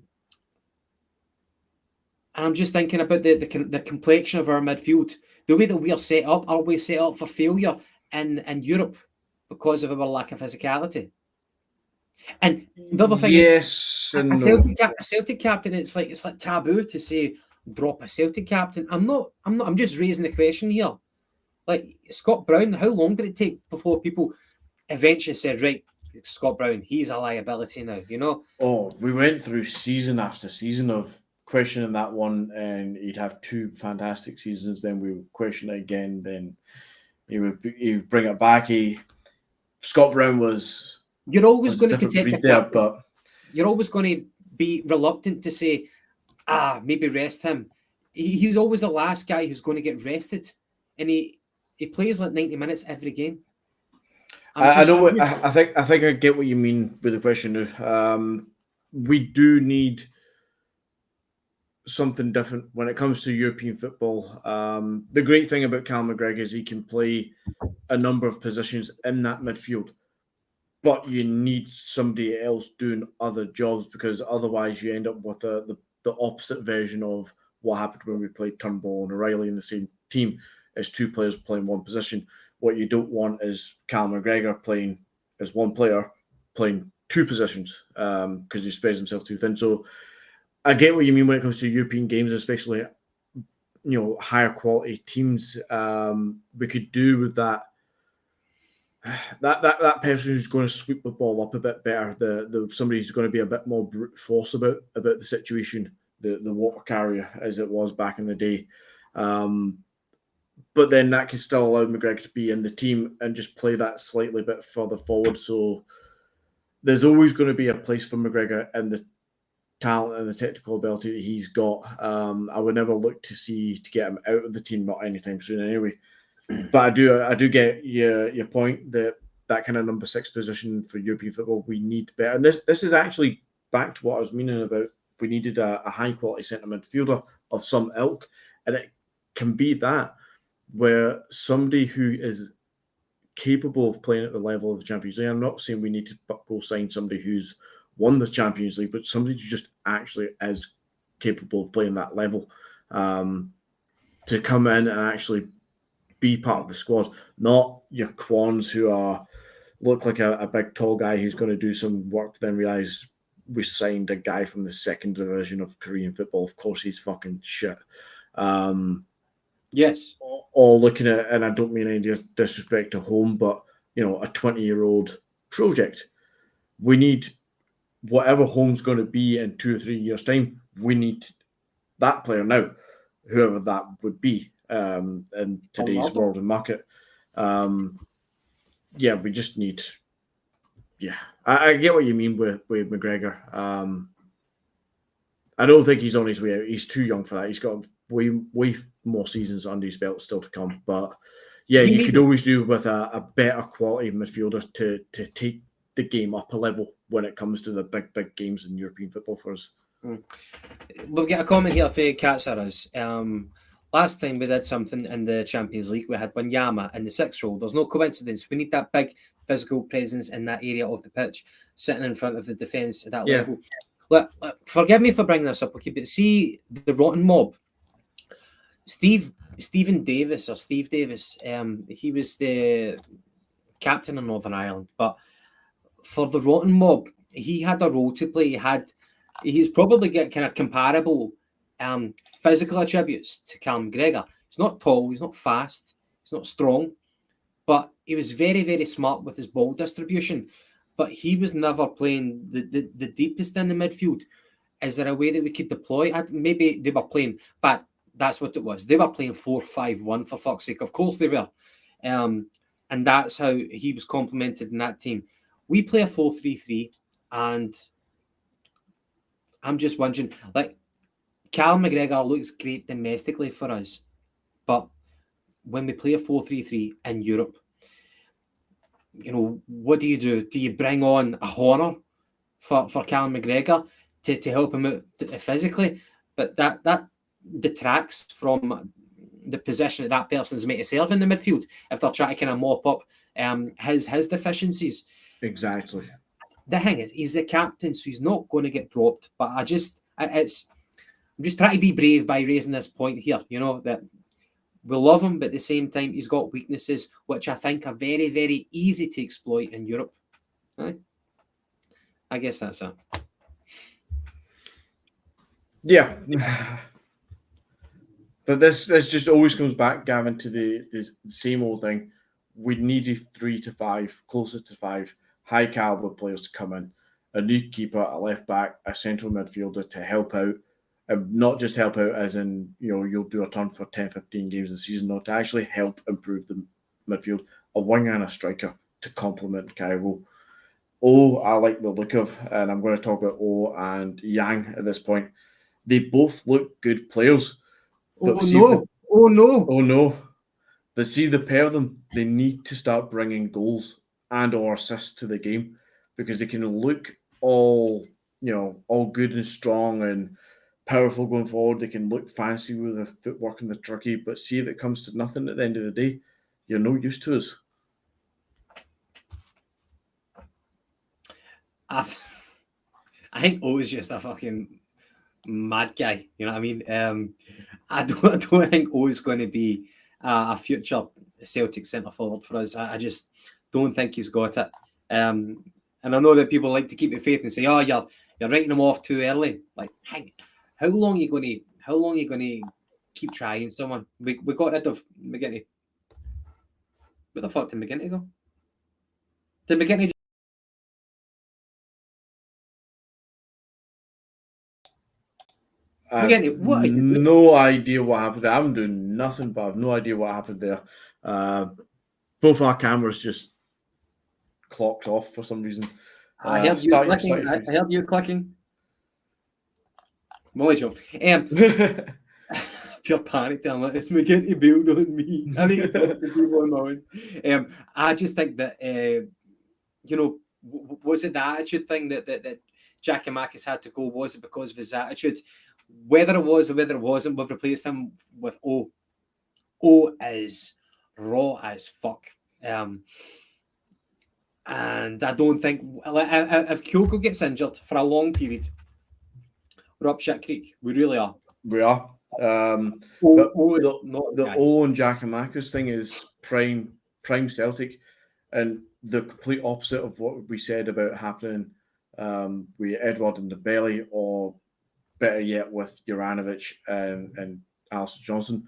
I'm just thinking about the complexion of our midfield. The way that we are set up, are we set up for failure in Europe because of our lack of physicality? And the other thing is, a Celtic captain, it's like taboo to say drop a Celtic captain. I'm just raising the question here. Like Scott Brown, how long did it take before people eventually said, right, Scott Brown, he's a liability now, Oh, we went through season after season of questioning that one, and he'd have two fantastic seasons. Then we would question it again. Then he would bring it back. Scott Brown was. You're always going to protect there, but you're always going to be reluctant to say, maybe rest him. He's always the last guy who's going to get rested, and he plays like 90 minutes every game. I think I get what you mean with the question. We do need something different when it comes to European football. The great thing about Cal McGregor is he can play a number of positions in that midfield, but you need somebody else doing other jobs, because otherwise you end up with the opposite version of what happened when we played Turnbull and O'Reilly in the same team as two players playing one position. What you don't want is Cal McGregor playing as one player playing two positions, because he spreads himself too thin. So I get what you mean when it comes to European games, especially higher quality teams. We could do with that person who's going to sweep the ball up a bit better. The somebody who's going to be a bit more brute force about the situation, the water carrier as it was back in the day. But then that can still allow McGregor to be in the team and just play that slightly bit further forward. So there's always going to be a place for McGregor and the talent and the technical ability that he's got. I would never look to get him out of the team, not anytime soon anyway. But I do get your point that kind of number 6 position for European football we need better. And this is actually back to what I was meaning about. We needed a high quality centre midfielder of some ilk, and it can be that where somebody who is capable of playing at the level of the Champions League. I'm not saying we need to go sign somebody who's won the Champions League, but somebody who just actually is capable of playing that level, to come in and actually be part of the squad, not your Kwans who look like a big tall guy who's going to do some work, then realise we signed a guy from the 2nd division of Korean football. Of course he's fucking shit. Yes. Or looking at, and I don't mean any disrespect to home, but a 20-year-old project. We need whatever home's going to be in 2 or 3 years' time. We need that player now, whoever that would be, in today's world and market. We just need. Yeah, I get what you mean with McGregor. I don't think he's on his way out. He's too young for that. He's got way more seasons under his belt still to come. But yeah, you could always do with a better quality midfielder to take the game up a level when it comes to the big games in European football for us. We've got a comment here for Katsaras. Last time we did something in the Champions League, we had Wanyama in the 6th row. There's no coincidence. We need that big physical presence in that area of the pitch, sitting in front of the defence at that level. Look, forgive me for bringing this up, okay, but see the Rotten Mob. Steve Davis, he was the captain of Northern Ireland, but for the Rotten Mob, he had a role to play. He's probably got kind of comparable physical attributes to Cal McGregor. He's not tall, he's not fast, he's not strong, but he was very, very smart with his ball distribution. But he was never playing the deepest in the midfield. Is there a way that we could deploy? Maybe they were playing, but that's what it was. They were playing 4-5-1 for fuck's sake. Of course they were. and that's how he was complimented in that team. We play a 4-3-3, and I'm just wondering, like, Callum McGregor looks great domestically for us, but when we play a 4-3-3 in Europe, what do? Do you bring on a Horner for Callum McGregor to help him out physically? But that detracts from the position that person's made itself in the midfield if they're trying to kind of mop up his deficiencies. Exactly. The thing is, he's the captain, so he's not going to get dropped. But I'm just trying to be brave by raising this point here. That we love him, but at the same time, he's got weaknesses which I think are very, very easy to exploit in Europe. Right? I guess that's it. Yeah. But this just always comes back, Gavin, to the same old thing. We needed 3 to 5, closer to 5, high caliber players to come in. A new keeper, a left back, a central midfielder to help out. And not just help out as in, you'll do a turn for 10, 15 games a season, no, to actually help improve the midfield. A winger and a striker to complement Kyle. I like the look of, and I'm going to talk about and Yang at this point. They both look good players. Oh no. But see, the pair of them, they need to start bringing goals and or assists to the game, because they can look all good and strong and powerful going forward. They can look fancy with the footwork and the turkey, but see, if it comes to nothing at the end of the day, you're no use to us. I think O is just a fucking mad guy. You know what I mean? I don't think O is going to be a future Celtic centre forward for us. I just don't think he's got it. And I know that people like to keep the faith and say, "Oh, you're writing him off too early." Like, how long are you going to keep trying someone? We got rid of McGinty. Where the fuck did McGinty go? Did McGinty? McGinty, what are you doing? No idea what happened. I'm doing nothing, but I've no idea what happened there. Both our cameras just clocked off for some reason. I heard you clicking. Molly job. Pure panic. I'm like, it's McGinty build on me. I need to talk to people on my own. I just think that was it the attitude thing that Giakoumakis had to go? Was it because of his attitude? Whether it was or whether it wasn't, we've replaced him with O. O is raw as fuck. And I don't think if Kyogo gets injured for a long period, we're up shit creek. We really are. We are. The O and Giakoumakis thing is prime Celtic, and the complete opposite of what we said about happening with Edward in the belly, or better yet with Juranovic and Alistair Johnson.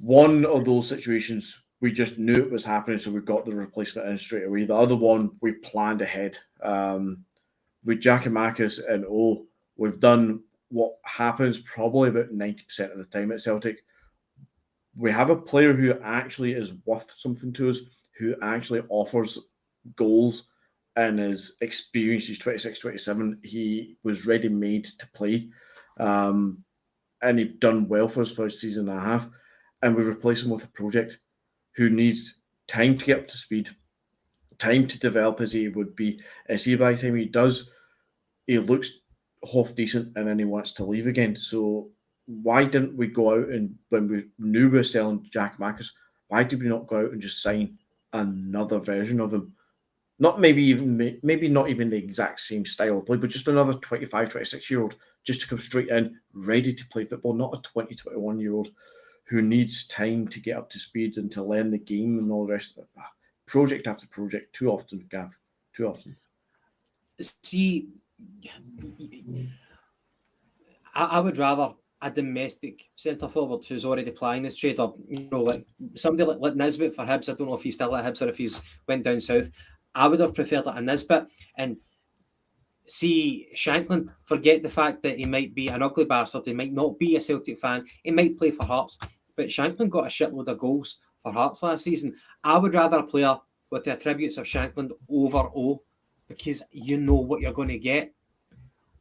One of those situations, we just knew it was happening, so we got the replacement in straight away. The other one, we planned ahead. With Giakoumakis and O, we've done what happens probably about 90% of the time at Celtic. We have a player who actually is worth something to us, who actually offers goals and is experienced. He's 26, 27. He was ready-made to play. And he's done well for us for a season and a half. And we replace him with a project who needs time to get up to speed, time to develop as he would be. And see, by the time he does, he looks half decent and then he wants to leave again. So why didn't we go out, and when we knew we were selling Giakoumakis, why did we not go out and just sign another version of him? Maybe not even the exact same style of play, but just another 25, 26-year-old just to come straight in, ready to play football, not a 20, 21-year-old who needs time to get up to speed and to learn the game and all the rest of it. Project after project, too often, Gav, too often. See, I would rather a domestic centre forward who's already playing this trade up, like somebody like Nisbet for Hibs. I don't know if he's still at Hibs or if he's went down south. I would have preferred a Nisbet. And see, Shankland, forget the fact that he might be an ugly bastard, he might not be a Celtic fan, he might play for Hearts, but Shankland got a shitload of goals for Hearts last season. I would rather a player with the attributes of Shankland over O, because you know what you're going to get.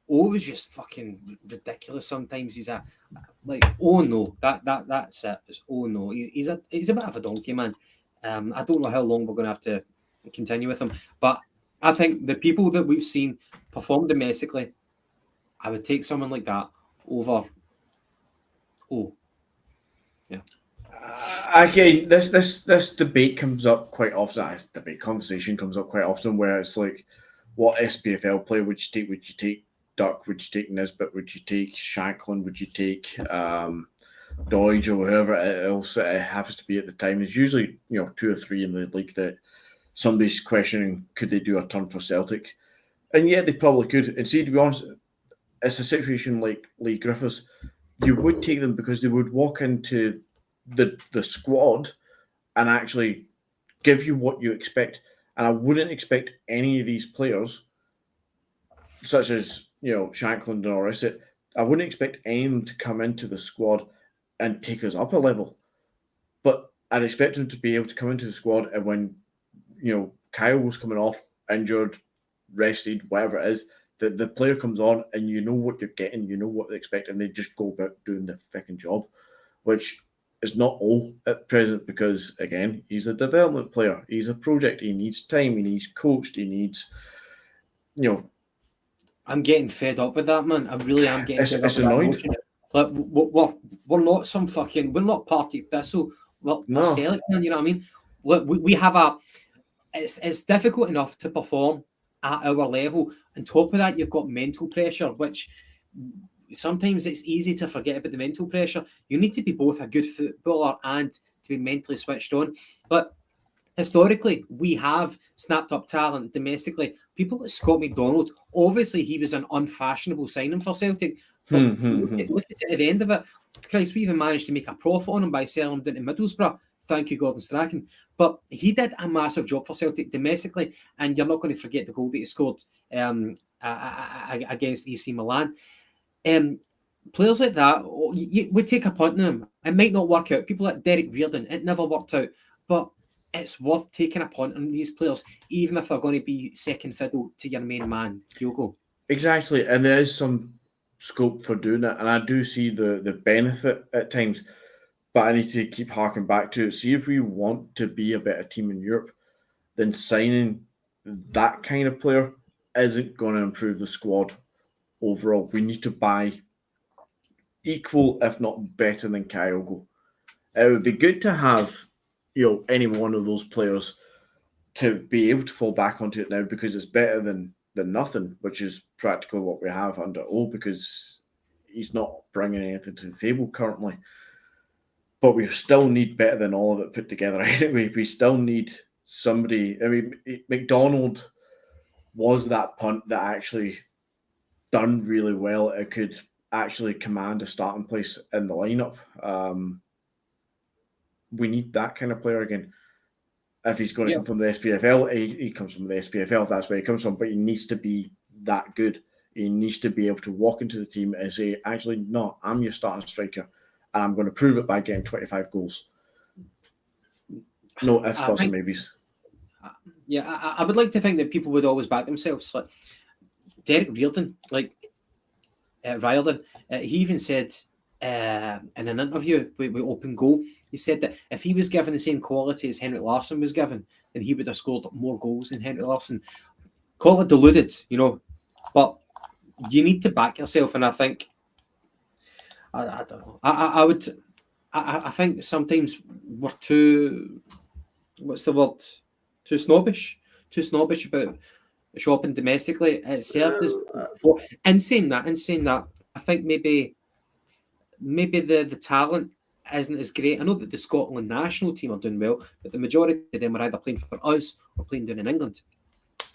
O is just fucking ridiculous. Sometimes he's oh no, that's it. It's oh no. He's a bit of a donkey, man. I don't know how long we're going to have to continue with him, but I think the people that we've seen perform domestically, I would take someone like that over O. Yeah. Again, this debate comes up quite often. This debate conversation comes up quite often, where it's like, what SPFL player would you take? Would you take Duck? Would you take Nisbet? Would you take Shankland? Would you take Dodge or whoever else it happens to be at the time? There's usually 2 or 3 in the league that somebody's questioning, could they do a turn for Celtic? And yeah, they probably could. And see, to be honest, it's a situation like Lee Griffiths. You would take them because they would walk into the squad and actually give you what you expect. And I wouldn't expect any of these players, such as Shankland or Issett, I wouldn't expect any of them to come into the squad and take us up a level. But I'd expect them to be able to come into the squad, and when Kyle was coming off, injured, rested, whatever it is, the player comes on and you know what you're getting, you know what they expect, and they just go about doing the fucking job, which is not all at present because, again, he's a development player. He's a project. He needs time. He needs coached. He needs, I'm getting fed up with that, man. I really am getting fed up it's with annoying. that. Like, we're not some fucking... We're not Partick Thistle. We're Celtic, man, you know what I mean? Look, we have it's difficult enough to perform at our level. On top of that, you've got mental pressure, which sometimes it's easy to forget about the mental pressure. You need to be both a good footballer and to be mentally switched on. But historically, we have snapped up talent domestically. People like Scott McDonald, obviously he was an unfashionable signing for Celtic. But look at it at the end of it. Christ, we even managed to make a profit on him by selling him down to Middlesbrough. Thank you, Gordon Strachan. But he did a massive job for Celtic domestically, and you're not going to forget the goal that he scored against AC Milan. Players like that, we take a punt on them. It might not work out. People like Derek Reardon, it never worked out. But it's worth taking a punt on these players, even if they're going to be second fiddle to your main man, Hugo. Exactly, and there is some scope for doing that, and I do see the benefit at times, but I need to keep harking back to it. See, if we want to be a better team in Europe, then signing that kind of player isn't going to improve the squad overall. We need to buy equal, if not better than Kyogo. It would be good to have any one of those players to be able to fall back onto it now, because it's better than nothing, which is practically what we have under O, because he's not bringing anything to the table currently. But we still need better than all of it put together anyway. We still need somebody. I mean, McDonald was that punt that actually done really well. It could actually command a starting place in the lineup. We need that kind of player again. If he's going to come from the SPFL, he comes from the SPFL. That's where he comes from. But he needs to be that good. He needs to be able to walk into the team and say, actually, no, I'm your starting striker, and I'm going to prove it by getting 25 goals. No ifs, buts, and maybes. Yeah, I would like to think that people would always back themselves. Like Derek Reardon, Riordan, he even said in an interview with Open Goal, he said that if he was given the same quality as Henrik Larsson was given, then he would have scored more goals than Henrik Larsson. Call it deluded, but you need to back yourself, and I think I don't know. I think sometimes we're too snobbish about shopping domestically. It served us for. In saying that, I think maybe the talent isn't as great. I know that the Scotland national team are doing well, but the majority of them are either playing for us or playing down in England.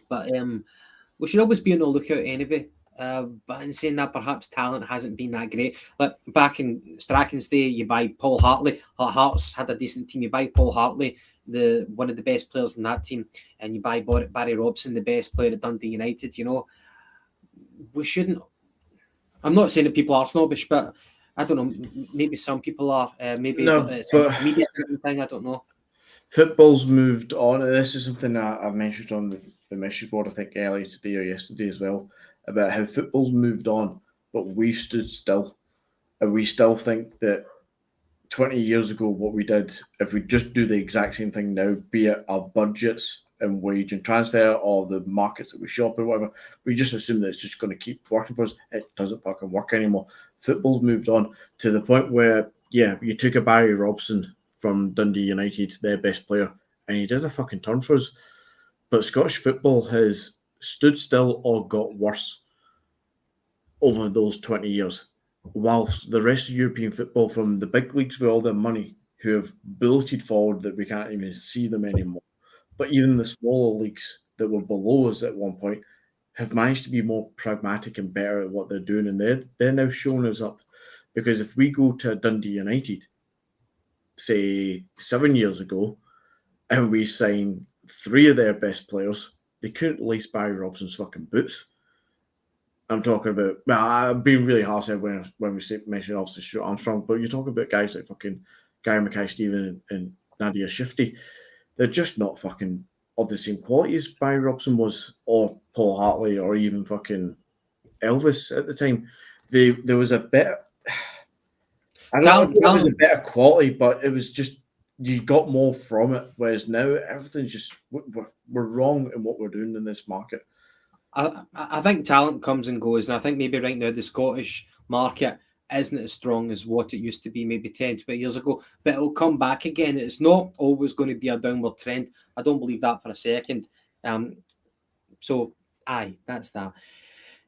But we should always be on the lookout anyway. But in saying that, perhaps talent hasn't been that great. Like back in Strachan's day, you buy Paul Hartley. Hearts had a decent team. You buy Paul Hartley, one of the best players in that team, and you buy Barry Robson, the best player at Dundee United. We shouldn't. I'm not saying that people are snobbish, but I don't know. Maybe some people are. Maybe no, it's a media thing. I don't know. Football's moved on. This is something I've mentioned on the message board, I think, earlier today or yesterday as well, about how football's moved on, but we've stood still. And we still think that 20 years ago, what we did, if we just do the exact same thing now, be it our budgets and wage and transfer or the markets that we shop in, whatever, we just assume that it's just going to keep working for us. It doesn't fucking work anymore. Football's moved on to the point where, yeah, you took a Barry Robson from Dundee United, their best player, and he did a fucking turn for us. But Scottish football has stood still or got worse over those 20 years. Whilst the rest of European football, from the big leagues with all their money, who have bulleted forward that we can't even see them anymore, but even the smaller leagues that were below us at one point have managed to be more pragmatic and better at what they're doing, and they're now showing us up. Because if we go to Dundee United, say 7 years ago, and we sign 3 of their best players, they couldn't lace Barry Robson's fucking boots. I'm talking about, well, I've been really harsh when we mention obviously Stuart Armstrong, but you're talking about guys like fucking Gary Mackay-Steven and Nadia Shifty. They're just not fucking of the same quality as Barry Robson was, or Paul Hartley, or even fucking Elvis at the time. There was a bit, I don't know if it was a better quality, but it was just, you got more from it, whereas now everything's just, we're wrong in what we're doing in this market. I think talent comes and goes, and I think maybe right now the Scottish market isn't as strong as what it used to be maybe 10, 20 years ago, but it'll come back again. It's not always going to be a downward trend. I don't believe that for a second. So, aye, that's that.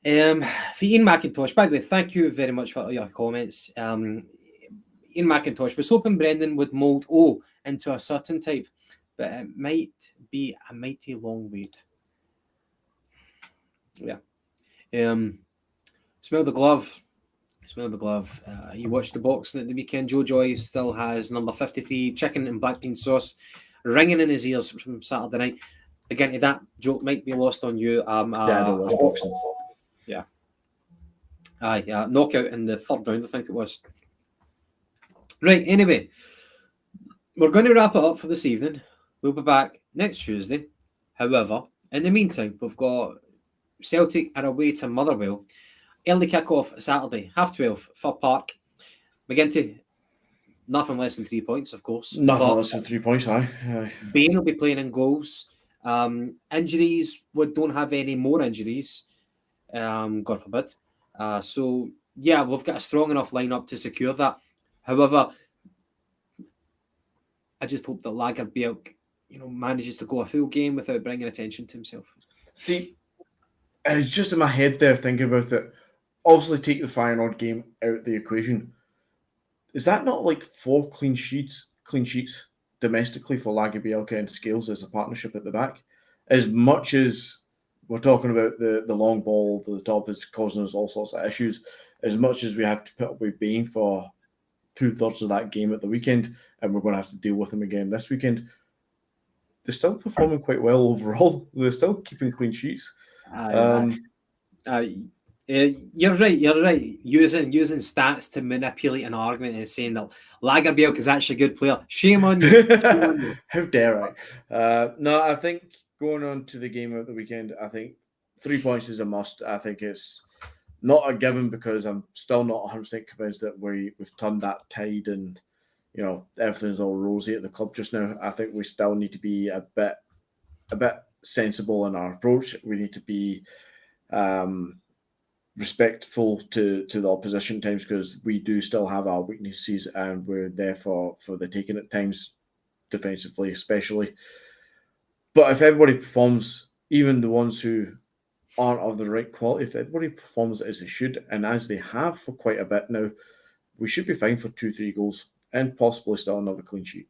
For Ian McIntosh, by the way, thank you very much for all your comments. Ian McIntosh was hoping Brendan would mould O into a certain type, but it might be a mighty long wait. Yeah. Smell the glove. Smell the glove. You watched the boxing at the weekend. Joe Joy still has number 53 chicken and black bean sauce ringing in his ears from Saturday night. Again, that joke might be lost on you. I don't watch boxing. Yeah. Aye, knockout in the 3rd round, I think it was. Right, anyway, we're going to wrap it up for this evening. We'll be back next Tuesday. However, in the meantime, we've got Celtic are away to Motherwell. Early kick-off Saturday, 12:30, Fir Park. McGinty, nothing less than 3 points, of course. Nothing less than 3 points, aye. Bain will be playing in goals. Injuries, we don't have any more injuries, God forbid. So, yeah, we've got a strong enough lineup to secure that. However, I just hope that Lagerbielke, manages to go a full game without bringing attention to himself. See, I was just in my head there thinking about it. Obviously, take the Feyenoord game out of the equation. Is that not like 4 clean sheets domestically for Lagerbielke and Scales as a partnership at the back? As much as we're talking about the long ball to the top is causing us all sorts of issues, as much as we have to put up with Bain for 2/3 of that game at the weekend, and we're going to have to deal with him again this weekend, they're still performing quite well overall. They're still keeping clean sheets. You're right. Using stats to manipulate an argument and saying that Lagerbielke is actually a good player. Shame on you. How dare I? No, I think going on to the game of the weekend, I think 3 points is a must. I think it's not a given because I'm still not 100% convinced that we've turned that tide and everything's all rosy at the club just now. I think we still need to be a bit sensible in our approach. We need to be respectful to the opposition times because we do still have our weaknesses and we're there for the taking at times, defensively especially. But if everybody performs, even the ones who aren't of the right quality, if everybody performs as they should and as they have for quite a bit now, we should be fine for 2-3 goals and possibly still another clean sheet.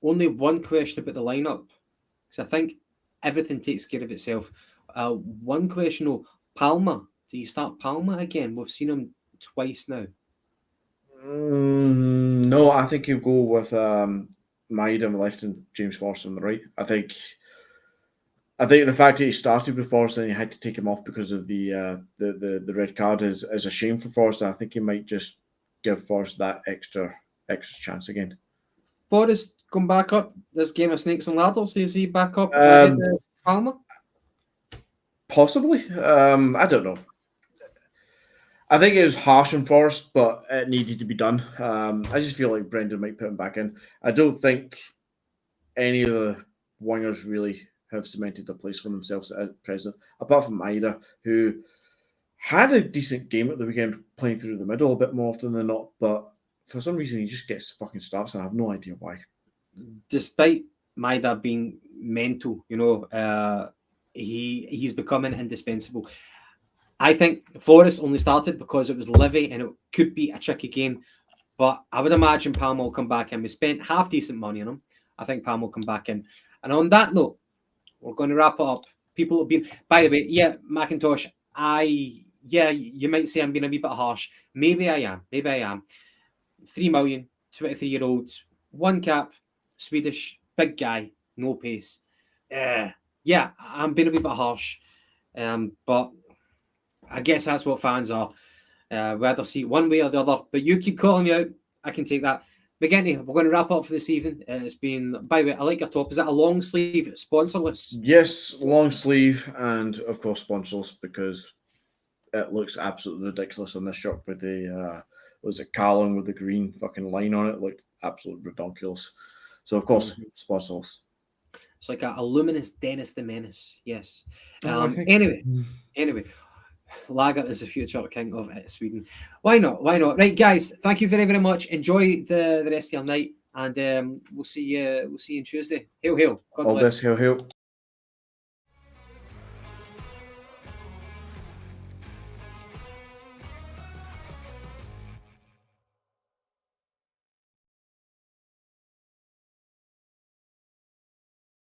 Only one question about the lineup, because I think everything takes care of itself. One question, though, Palmer. Do you start Palmer again? We've seen him twice now. No, I think he'll go with Maeda on the left and James Forrest on the right. I think the fact that he started with Forrest and he had to take him off because of the red card is a shame for Forrest. And I think he might just give Forrest that extra chance again. Forrest come back up this game of snakes and ladders? Is he back up ahead of Palmer? Possibly. I don't know. I think it was harsh on Forrest, but it needed to be done. I just feel like Brendan might put him back in. I don't think any of the wingers really have cemented a place for themselves at present, apart from Maida, who had a decent game at the weekend, playing through the middle a bit more often than not, but for some reason he just gets fucking starts, and I have no idea why. Despite Maida being mental, he's becoming indispensable. I think Forrest only started because it was Livi and it could be a tricky game, but I would imagine Palmer will come back in. We spent half decent money on him. I think Palmer will come back in. And on that note, we're going to wrap it up. People have been, by the way, McIntosh, you might say I'm being a wee bit harsh. Maybe I am. 3 million, 23-year-old, one cap, Swedish, big guy, no pace. I'm being a wee bit harsh. But I guess that's what fans are. Whether see it one way or the other. But you keep calling me out, I can take that. McGinty, we're going to wrap up for this evening. It's been, by the way, I like your top. Is that a long sleeve, sponsorless? Yes, long sleeve, and of course sponsorless, because it looks absolutely ridiculous on this shirt with the was it Carlin with the green fucking line on it? It looked absolutely ridiculous. So of course sponsorless. It's like a luminous Dennis the Menace. Yes. Anyway. Lager is the future king of Sweden. Why not? Right, guys. Thank you very, very much. Enjoy the rest of your night, and we'll see you on Tuesday. Hail, hail. God All bless. this, hail, hail.